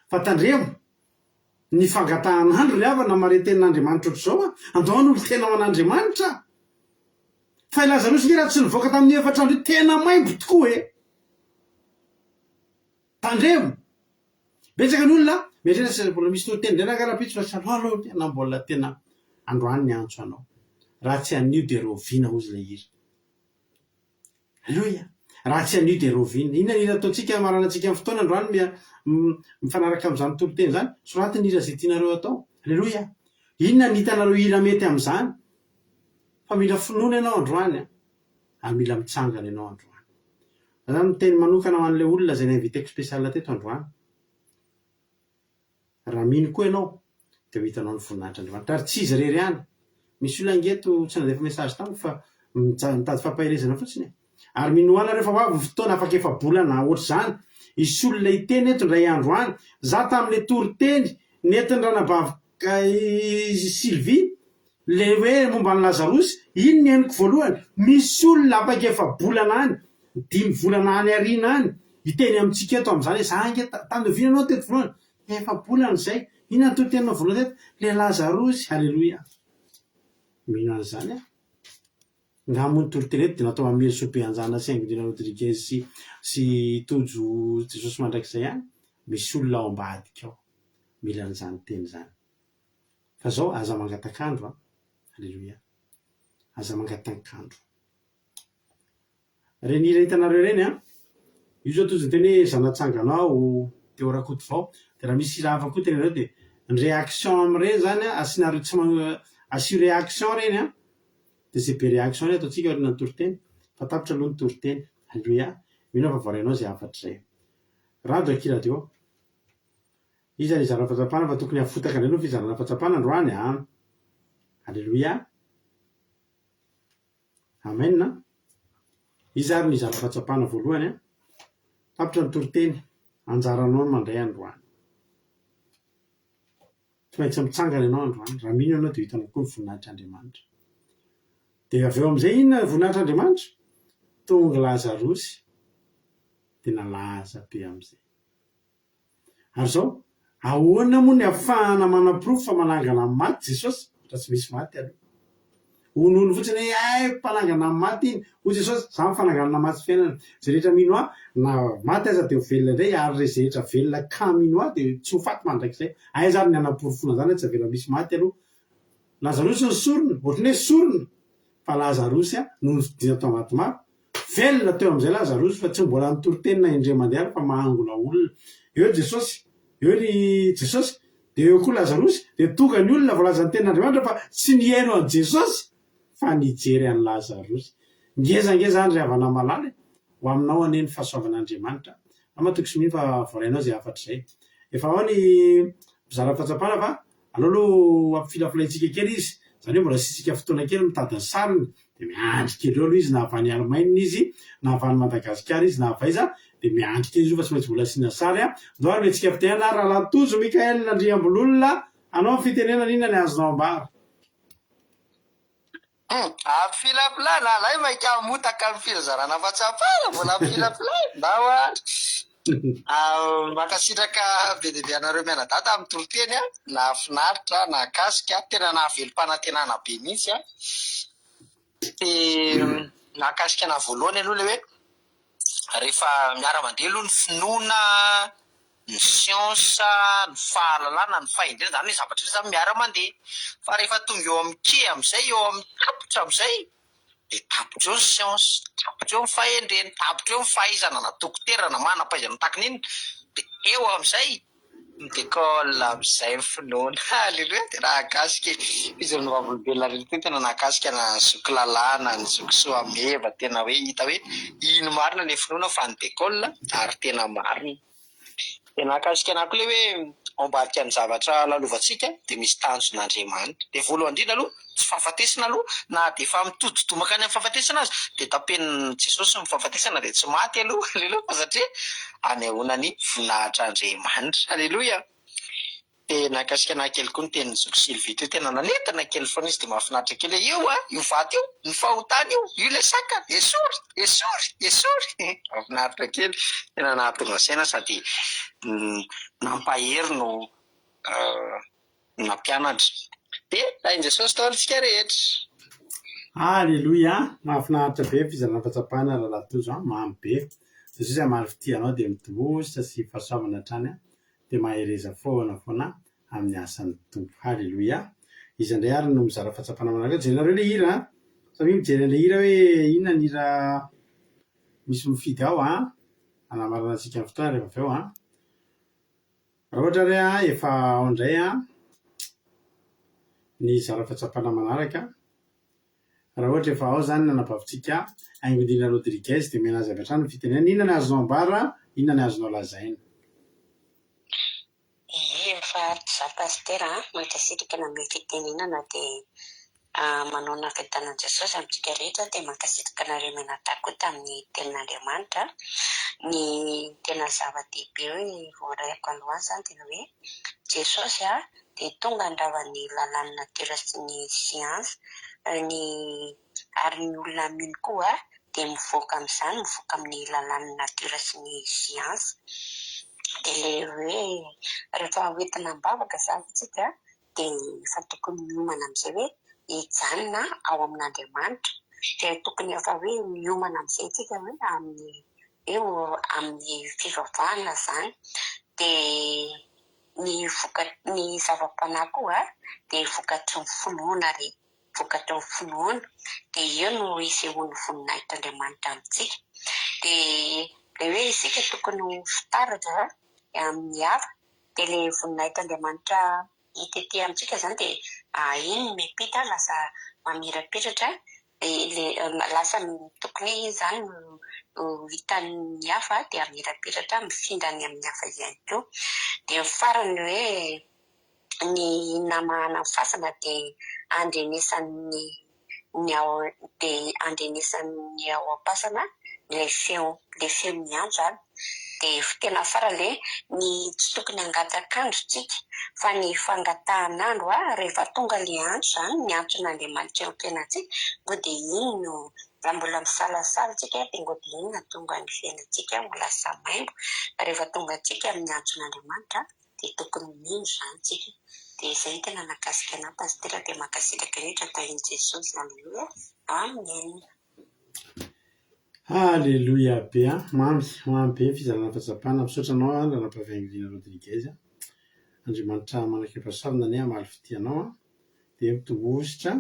Fa tandremo ny fangatahan'andro le avana mare tenin'Andriamanitra ohatr'izao andao n'olo tena ao an'Andriamanitra. Fa Lazarus nge raha tsy nivoaka tamin'ny efatrandro tena maimbo tokoa e. Tandremo. Betsaka ny olona metrena mbola misy teny ndray nakarapitsy fa salalo tena mbola tena androany ny antso anao. Raha tsy anio de roviana ozy le izy. Aleloia. Raha tsy anio de rovina. Inona nira ataontsika marana antsika amin'ny fotoana androany mifanaraka amin'izany toro-teny zany. Soratiny hira zay tianareo atao. Aleloia. Inona ny hitanareo hira mety amin'izany? Fa mila finoana ianao androany a mila mitsangana ianao androany. Zany miteny manokana ho an'ilay olona zay nainviteko spesialy teto androany. Raha mino koa ianao dia ho hitanao ny voninahitran'Andriamanitra. Ary tsy izy irery ihany. Misy olona angeto tsy nandefa mesazy tamiko fa mitady fampahelezana fotsiny. Ary minoana rehefa ho avy ny fotoana afaka efa bolana ohatr'izany. Isy olona hiteny eto indray andro any. Za tamin'ilay toro-teny nentiny ranabavika Sylvie le hoe momba ny Lazarosy, iny ny henoko voalohany. Misy olona afaka efa bolana any, 5 volana any ariana any, hiteny amintsika eto amin'izany. Za ange tandevinanao teto voalohany. Efa bolana izay. Inona ny totenao voalohany teto? Le Lazarosy. Halleloia. Mino an'izany a. Nga mony toro-teny eto dia natao amely sope anjana Saint-Gudula Rodriguez sy tojo Jesosy mandrakizay ihany. Misy olona ao ambadika ao. Mila an'izany teny zany. Fa zao aza mangatakandro a. Halleluia. Aza mangatakandro. Reny hira hitanareo reny a. Io zao tojo teny hoe zanatsanganao teo rakoto vao. Dia raha misy hira hafa koa tenenareo dia ny réaction amin'ireny zany a asianareo tsy asio réaction reny a. Dia zay be réaction reny ataontsika aoriana ny toro-teny. Fa tapitra aloha ny toro-teny. Halleluia. Mino fa voarainao zay afatra zay. Radio akiradio. Iza ny izarana fahatsapana fa tokony hafotaka indray aloha fizarana fahatsapana androany a. Halleluia. Amen. Iza ary ny izarana fahatsapana voalohany a. Tapitra ny toro-teny. Anjaranao ny mandray androany. Tsy maintsy mitsangana ianao androany. Raha mino ianao dia hitanao koa ny voninahitr'Andriamanitra. Dia avy eo amin'izay inona voninahitr'Andriamanitra? Tonga Lazarosy dia nalaza be amin'izay. Ary zao ahoana moa ny ahafahana manam-porofo fa manangana amin'ny maty Jesosy? Raha tsy misy maty aloha. Honono fotsiny hoe mpanangana amin'ny maty iny. Hoy Jesosy, za mifananganana maty fiainana. Zay rehetra mino aho na maty aza dia ho velona indray ary zay rehetra velona ka mino aho dia tsy ho faty mandrakizay. Aiza ary ny anam-porofona zany tsy avela misy maty aloha. Lazarosy ny sorona, ohatrany hoe sorona. Fa Lazarosy a noho ny fidina tao anaty maro. Velona teo amin'izay Lazarosy fa tsy mbola nitoro-teny na indray mandeha fa mahangona olona. Eo Jesosy, eo ny Jesosy, dia eo koa Lazarosy, dia tonga ny olona voalaza ny tenin'Andriamanitra fa tsy nihaino an'i Jesosy fa nijery an'i Lazarosy. Ngezangeza andry havana malala ho aminao anie ny fahasoavan'Andriamanitra. Amatoky sy mino fa voarainao zay afatra izay. Efa ao ny mizara fahatsapana fa aleo aloha ampifilafolaintsika kely izy. Zany hoe mbola sisika fotoana kely mitady ny sariny dia miandry kely eo aloha izy na avy any Allemagne izy na avy any Madagasikara izy na avy aiza dia miandry kely izy fa tsy maintsy mbola asiana sary a. Ndao ary mentsika fitenena Rahalatojo Mikael Andriambololona anao amin'ny fitenenana inona ny azonao ambara? Filafilana alay maika motaka amin'ny filazarana fahatsapana mbola filafilana ndao a makasitraka be dia be anareo mianadata amin'ny toro-teny a nahafinaritra nahakasika tena nahavelo-panantenana be mihitsy a. Dia nahakasika na voalohany aloha le hoe rehefa miara-mandeha aloha ny finoana ny siansa ny fahalalana ny fahendrena zany hoe zavatra rehetra zany miara-mandeha fa rehefa tonga eo amin'ny ke amin'izay eo amin'ny tapotra amin'izay dia tapotra eo ny siansa tapotra eo ny fahendrena tapotra eo ny fahaizana na dokotera na manam-pahaizana takon'iny dia eo amin'izay midécolle amin'izay ny finoana. Halleloia. Dia nahakasika izy ny vavolombelona rehetra tena nahakasika na zoky lalàna ny zoky soameva tena hoe hita hoe ino marina ny finoana fa ny décolle ary tena marina. Dia nahakasika anahy koa le hoe ambadika ny zavatra lalovantsika dia misy tanjon'Andriamanitra. Dia voalohany indrindra aloha tsy fahafatesana aloha na dia efa mitodotomaka any amin'ny fahafatesana azy dia tapen'i Jesosy ny fahafatesana dia tsy maty aloha. Halleloia. Fa satria anehoana ny voninahitr'Andriamanitra. Halleloia. Dia nahakasika anahy kely koa ny tenin'ny zoky Sylvie teo tena nanentana kely foana izy dia mahafinaritra kely hoe io a io vato io ny fahotana io le saka esory esory esory. Mahafinaritra kely tena nahatonga saina sady nampahery no nampianatra. Dia tain'i Jesosy tao antsika rehetra. Halleluia. Mahafinaritra be fizarana fahatsapana Rahalatojo mamy be. Jesosy amary fitianao dia mitombosa sy fahasoavana hatrany dia mahereza foana amin'ny asan'ny tompo. Halleluia. Izy indray ary no mizara fahatsapana manaraka. Jerenareo le hira. Samia mijery an'ilay hira hoe inona ny hira misy mifidy ao anamarana antsika ny fotoana rehefa avy eo raha ohatra hoe efa ao indray ny zara-pahatsapana manaraka raha ohatra efa ao zany nanapavitsika Aingodina Rodriguez dia mena azy avy hatrany ny fitenenana inona ny azonao ambara inona ny azonao lazaina efa za pastera mankasitraka na amin'ny fitenenana dia manao nafidanan Jesosy amintsika rehetra dia mankasitraka nareo menatako tamin'ny tenin'Andriamanitra ny tena zava-dehibe hoe voarayako androany zany tena hoe Jesosy dia tonga andravany lalàn'ny natiora sy ny siansa ny ary ny olona mino koa dia mivoaka amin'izany mivoaka amin'ny lalàn'ny natiora sy ny siansa dia ilay hoe rehefa hoentina mibavaka zany tsika dia efa tokony miomana amin'izay hoe hijanona ao amin'Andriamanitra dia tokony efa hoe miomana amin'izay tsika hoe amin'ny eo amin'ny fivavahana zany dia ny zava-panahy koa dia vokatry ny finoana re vokatry ny finoana dia io no isehoan'ny voninahitran'Andriamanitra amintsika dia ilay hoe isika tokony fitaratra amin'ny hafa dia ilay voninahitran'Andriamanitra hitete amintsika zany dia iny miampita lasa mamirapiratra lasa tokony zany hitan'ny hafa dia mirapiratra mifindra ny amin'ny hafa ihany koa dia farany hoe ny namahana fasana dia andrenesan'ny ao am-pasana ilay feo miantso dia tena farale ny tsy tokony angataka-andro tsika fa ny fangatahan'andro rehefa tonga ilay andro zany ny antson'Andriamanitra eo am-piainantsika ngo dia iny no raha mbola misalasala tsika dia ngo dia iny natonga ny fiainantsika ho lasa maimbo rehefa tonga tsika amin'ny antson'Andriamanitra dia tokony mino zany tsika dia izay tena nakasika ana pastera dia makasitraka rehetra tahin'i Jesosy aleluia amen. Aleluia be mamy be ny fizarana fahatsapana misaotra anao ranapavy Aingodina Rodriguez Andriamanitra manakam-pahasoavana ny hamaly fitianao dia mitombo-hositra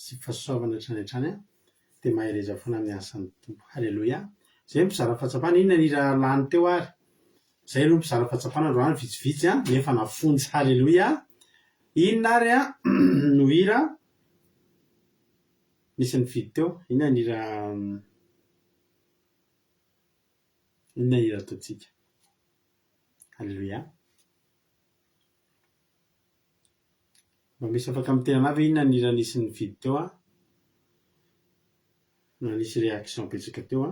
sy fahasoavana hatrany hatrany dia mahay reza foana amin'ny asan'ny tompo aleluia izay mpizara fahatsapana inona ny hira lany teo ary izay aloha mpizara fahatsapana androany vitsivitsy nefa nafonjy aleluia inona ary no hira nisy ny fidy teo inona ny hira ataontsika aleluia mba misy afaka mitena avy inona ny hira nisy ny fidy teo na nisy réaction betsaka teo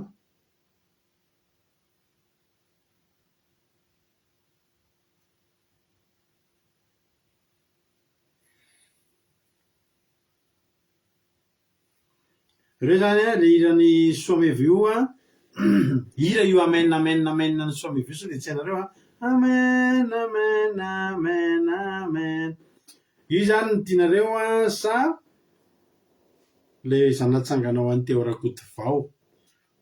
ireo zany le hirany soamevo io hira io amen amen amen ny soamevo io so dia tsy hainareo amen amen amen amen io zany ny tianareo sa le zanatsanganao anteo rakoto vao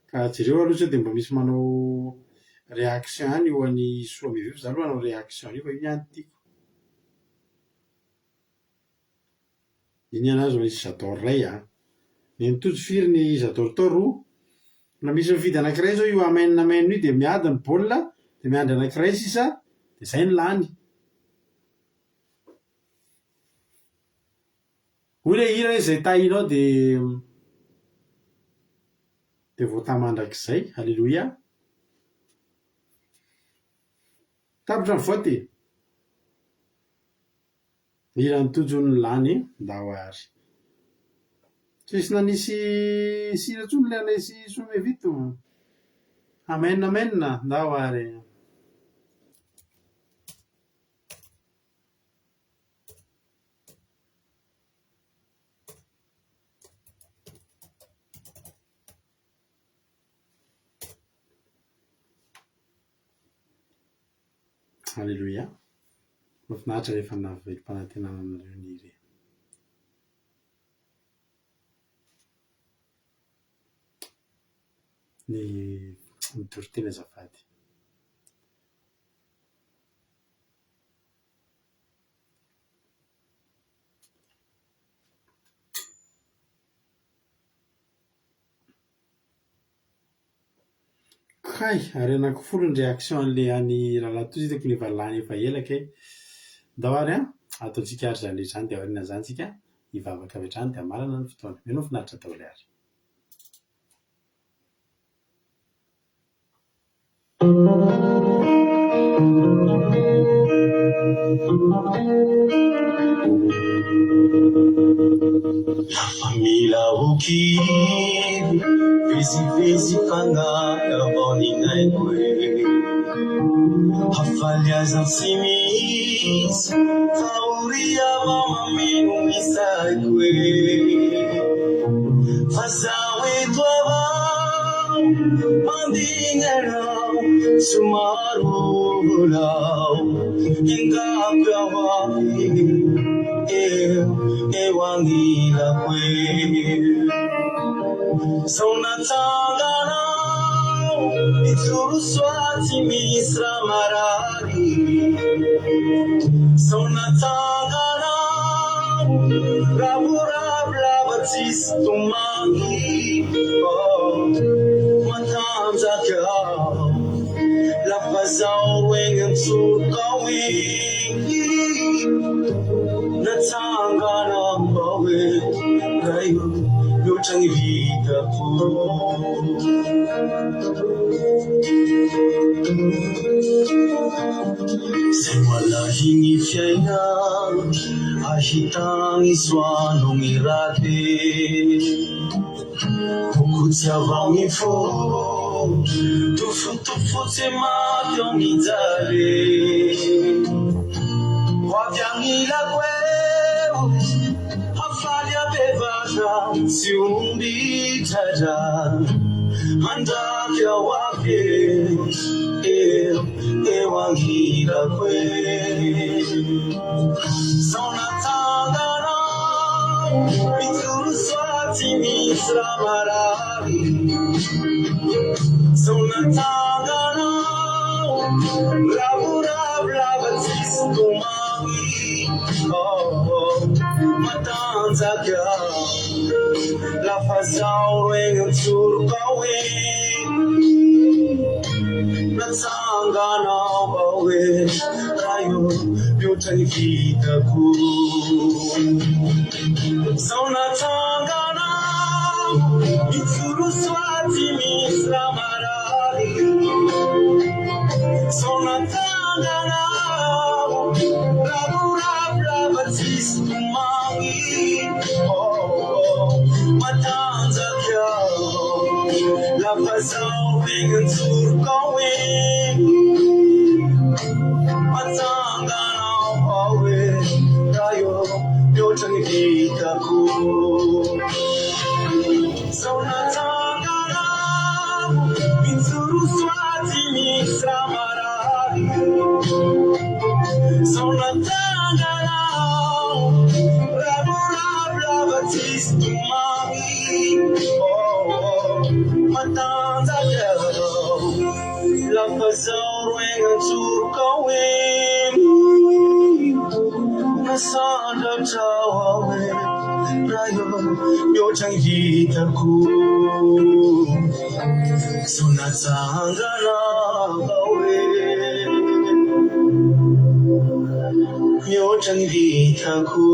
ka jereo aloha sao dia mba misy manao réaction any eo any soamevo io za aloha hanao réaction io fa io ihany tiako iny anazy misy j'adore ray ny mitojo firy ny j'adore tao roa na misy mifidy anankiray zao io amen amen io dia miady ny baolina dia miandry anankiray sisa dia izay ny lany hoy le hira izay tahinao dia voatamandrak'izay aleluia tapitra ny voaty hira nitojo ny lany nda ho ary tsisy nanisy siratsony le anaisy soamevito amen amen nda ho ary aleluia mahafinaritra rehefa navelim-panantenana anareo ny hira ny mitory-tena azafady hay ary anankifolo ny réaction an'le any rahalato izy teko ny valany efa elaka ndao ary ataontsika ary zany rehetra zany dia aoriana zany tsika hivavaka avy hatrany dia marana ny fotoana mino finaritra daholo ary Mila ukiri Visi fangaya boni naikwe Hafalia zansimis Fauria mama minu misaikwe Fazawe tuava Mandingarau Sumarulau Inga piawahi Ewangila kwe Sonatangana Ituru swati misra marari Sonatangana Rabura blavatis tumangi Matanza kya Lapazao wengen surkawingi Natangana bawe Rayu Yutangi vida pu Sewala hingi fiaina Ahitangi swanong irate Kukutya vangi fo Tufu temati onizale Wavyangila kweo Hafalia bevata Siumbi tada Handavya wapye Ewangila kwe Sonatangana Mituru swati misra marari Sonatangana Bravura bravatis tumangi Matanza kya La fazao wengen surkawe Natsangana bawe Rayo Yutani vida ku Sonatangana Mitsuru swati misra marari Sonatangana Bravura bravatis tumangi Matanza kya La fazao wengen surkawe Matangana bawe Rayo Yotani kita ku Sonatangana Mitsuru swati misra marari Sonatangana Bravura bravatis tumangi Matanza kya La fazao wengen surkawe Nasanda tawawe Rayo Yotani ku Sonatangana bawe Yotani ku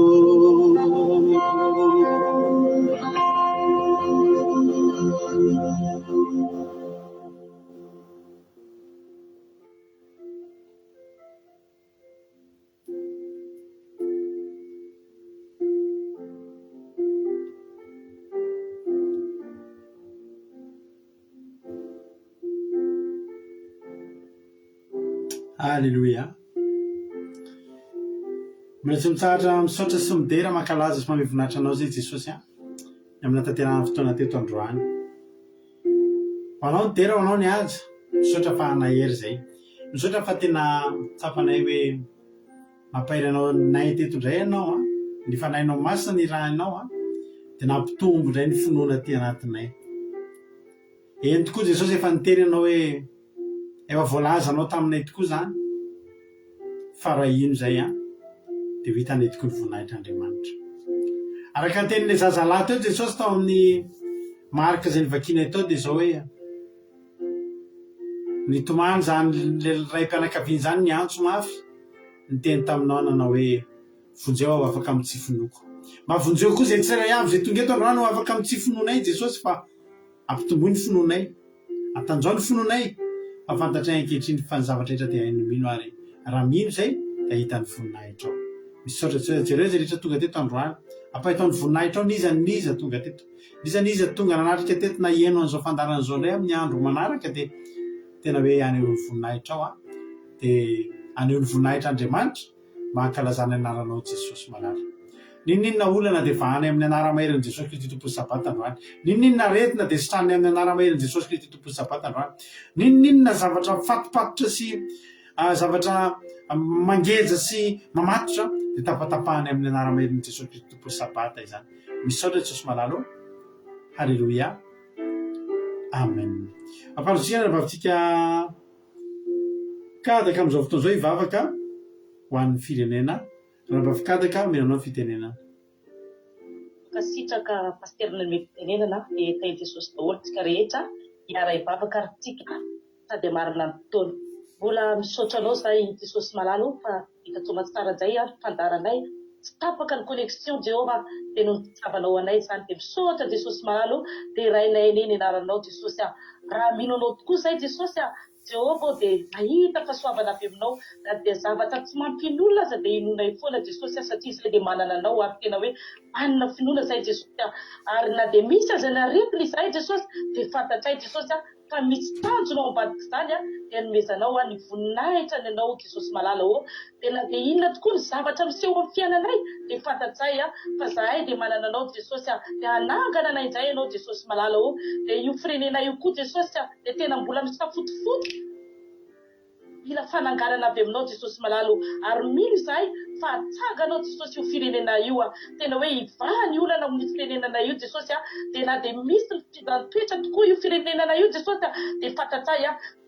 Alléluia. Mitsy mitsahatra misaotra sy midera makalaza sy mamevinahitra anao zay Jesosy amina tanterahana fotoana teto androany. Hoanao ny dera, hoanao ny aja, misaotra fa nahery zay. Misaotra fa tena tsapanay hoe mampairanao nay teto indray ianao ny fanahinao masina ny rahanao dia nampitombo indray ny finoana ty anatinay. Eny tokoa Jesosy efa nitery ianao hoe efa voalaza anao taminay tokoa zany fa raha ino zay dia vitanay tokoa ny voninahitry'Andriamanitra. Araka ny tenin'ilay zazalahy teo Jesosy tao amin'ny marika izay nivakianay tao dia izao hoe ny tomany zany le ray mpianakaviany zany ny antso mafy ny teny taminao nanao hoe vonjeo aho afaka amin'ny tsy finoko mba vonjeo koa zay tsirairay avy zay tonga eto androany ho afaka amin'ny tsy finonay Jesosy fa ampitomboy ny finonay atanjao ny finonay fa fantatray ankehitriny fa ny zavatra rehetra dia hainy mino ary raha mino zay dia hita ny voninahitra ao misy saotra jereo zay rehetra tonga teto androany ampahitao ny voninahitra ao niza tonga teto niza tonga nanatrika teto na ieno an'izao fandaran'izao indray amin'ny andro manaraka dia tena hoe aneho ny voninahitra ao dia aneho ny voninahitra Andriamanitra mba hankalazana ny anaranao Jesosy malala ninninna olana dia vahany amin'ny anara-maherin' Jesosy Kristy tompon'ny sabata androany ninninna retina dia sitrany amin'ny anara-maherin' Jesosy Kristy tompon'ny sabata androany ninninna zavatra fatopatotra sy zavatra mangeja sy mamatotra dia tapatapahany amin'ny anara-maherin' Jesosy Kristy tompon'ny sabata izany misaotra Jesosy malala halleluia amen ampanotsika rahavavitsika kadaka amin'izao fotoana izao hivavaka ho an'ny firenena rahavavin-kadaka menanao ny fitenenana kasitraka pasterina mety tenenana dia tainy Jesosy daholo tsika rehetra hiara hivavaka ary tsika sady marina ny fotoana mbola misaotra anao zahay Jesosy malalo fa hitantsoma tsara zay ary fandaranay tsy tapaka ny connexion Jehova dia noho ny fitiavanao anay zany dia misaotra Jesosy malalo dia rainay neny anaranao Jesosy raha mino anao tokoa zay Jesosy Jehova dia mahita fahasoavana avy aminao na dia zavatra tsy mampino olona aza dia inonay foana Jesosy satria zay dia manana anao ary tena hoe manana finoana zay Jesosy ary na dia misy aza na retina izay Jesosy dia fantatray Jesosy fa misy tanjonao ambadika zany dia nomezanao ny voninahitra ny anao Jesosy malala tena dia inona tokoa ny zavatra miseho amin'ny fiainanay dia fantatsay fa zahay dia manana anao Jesosy dia hanangana anay indray ianao Jesosy malala dia io firenena io koa Jesosy dia tena mbola misafotifoty mila fananganana avy aminao Jesosy malalo ary mino zahay fa hatsaganao Jesosy io firenena io tena hoe hivahany olana amin'ny firenenana io Jesosy dia na dia misy toetra tokoa io firenenana io Jesosy dia fantatsay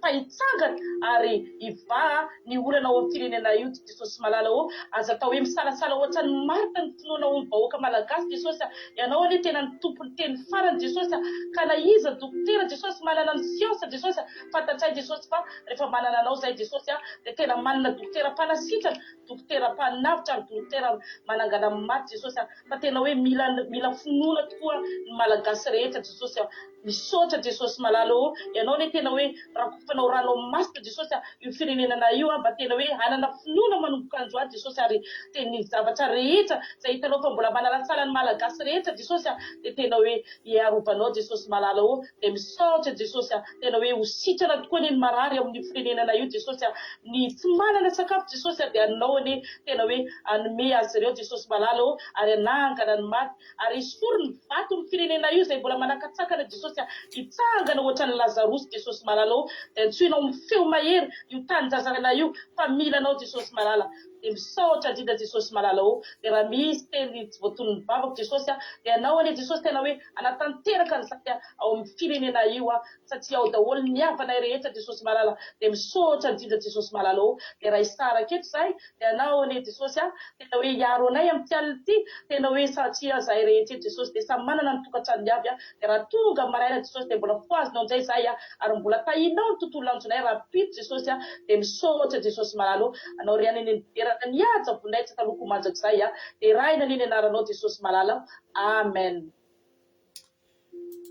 fa hitsangana ary hivaha ny olana ao amin'ny firenena io Jesosy malala aza atao hoe misalasala ohatra ny marina ny finoana ao ny vahoaka malagasy Jesosy ianao anie tena ny tompony teny farany Jesosy ka na iza dokotera Jesosy manana ny siansa Jesosy fantatsay Jesosy fa rehefa manana anao zay Jesosy dia tena manana dokotera mpanasitrana dokotera mpanavitra ary dokotera manangana amin'ny maty Jesosy fa tena hoe mila finoana tokoa ny malagasy rehetra Jesosy misaotra Jesosy malala ianao ne tena hoe rakofanao rano masina Jesosy io firenenana io mba tena hoe hanana finoana manomboka androany Jesosy ary teny zavatra rehetra zay hitanao fa mbola manalatsala ny malagasy rehetra Jesosy dia tena hoe hiarovanao Jesosy malala dia misaotra Jesosy tena hoe ho sitrana tokoa ny marary amin'ny firenenana io Jesosy ny tsy manana sakafo Jesosy dia anao ane tena hoe anome azy ireo Jesosy malala ary anangana ny maty ary isory ny vato ny firenena io zay mbola manakatsakana Jesosy hitsangana ohatra ny Lazarosy Jesosy malala dia antsoinao mifeo mahery io tanjazana io fa milanao Jesosy malala dia misaotra indrindra Jesosy malala dia raha misy teny tsy voatonony vavako Jesosy dia anao anie Jesosy tena hoe anatanteraka an'izay ao amin'ny firenena io satria ao daholo ny havanay rehetra Jesosy malala dia misaotra indrindra Jesosy malala dia raha isara keto zahay dia anao anie Jesosy tena hoe hiaro anay amin'ny tialina ity tena hoe satria zahay rehetra Jesosy dia samy manana ny tokantranony avy dia raha tonga maraina Jesosy dia mbola foazonao indray zahay ary mbola tahinao ny tontolo andronay raha pito Jesosy dia misaotra Jesosy malala anao ry aneny ny aja vonay tsy taloko manjaka izay dia raina neny anaranao Jesosy malala amen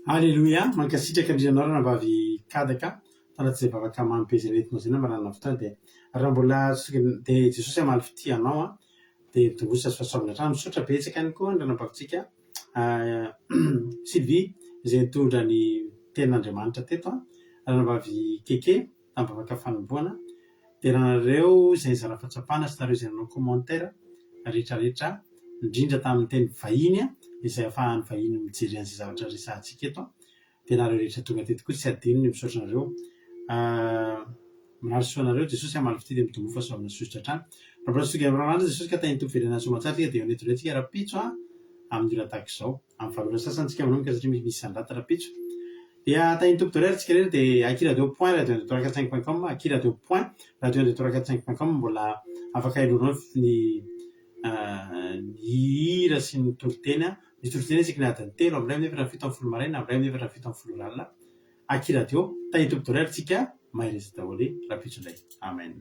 halleluia mankasitraka andrianao rana mbavy kadaka tanaty izay vavaka mampipeziretinao zay na manana fotoana dia raha mbola dia Jesosy amaly fitianao dia tongosa sy fahasoavana hatrany misaotra betsaka ihany koa rana mbavitsika Sylvie izay nitondra ny tenin'Andriamanitra teto rana mbavy keke tamin'ny vavaka fanomboana dia rahanareo izay zara fahatsapana sy nareo izay nanao commentaire rehetrarehetra indrindra tamin'ny teny vahiny izay ahafahan'ny vahiny mijery an'izay zavatra resahantsika eto dia nareo rehetra tonga teto koa tsy adino ny misaotra nareo manary soanareo Jesosy amaly fity dia mitombo fahasoavana sosotra hatrany raha soka amin'Andriamanitra Jesosy ka tahiny tompo-firenena soamantsara dia netonetsika raha-pitso amin'ny ora tahaka izao amin'ny valora sasantsika manomboka satria misy sandrata raha-pitso dia tahiny tompo dorera tsika rehetra dia akiradio point radio145.com akiradio point radio145.com mbola afaka ilonao ny hira sy ny toriteny isika ny adiny telo amin'ny 9:7 maraina amin'ny 9:7 alina akiradio tahiny tompo dorera tsika mahay rezy daholo raha pitso indray amen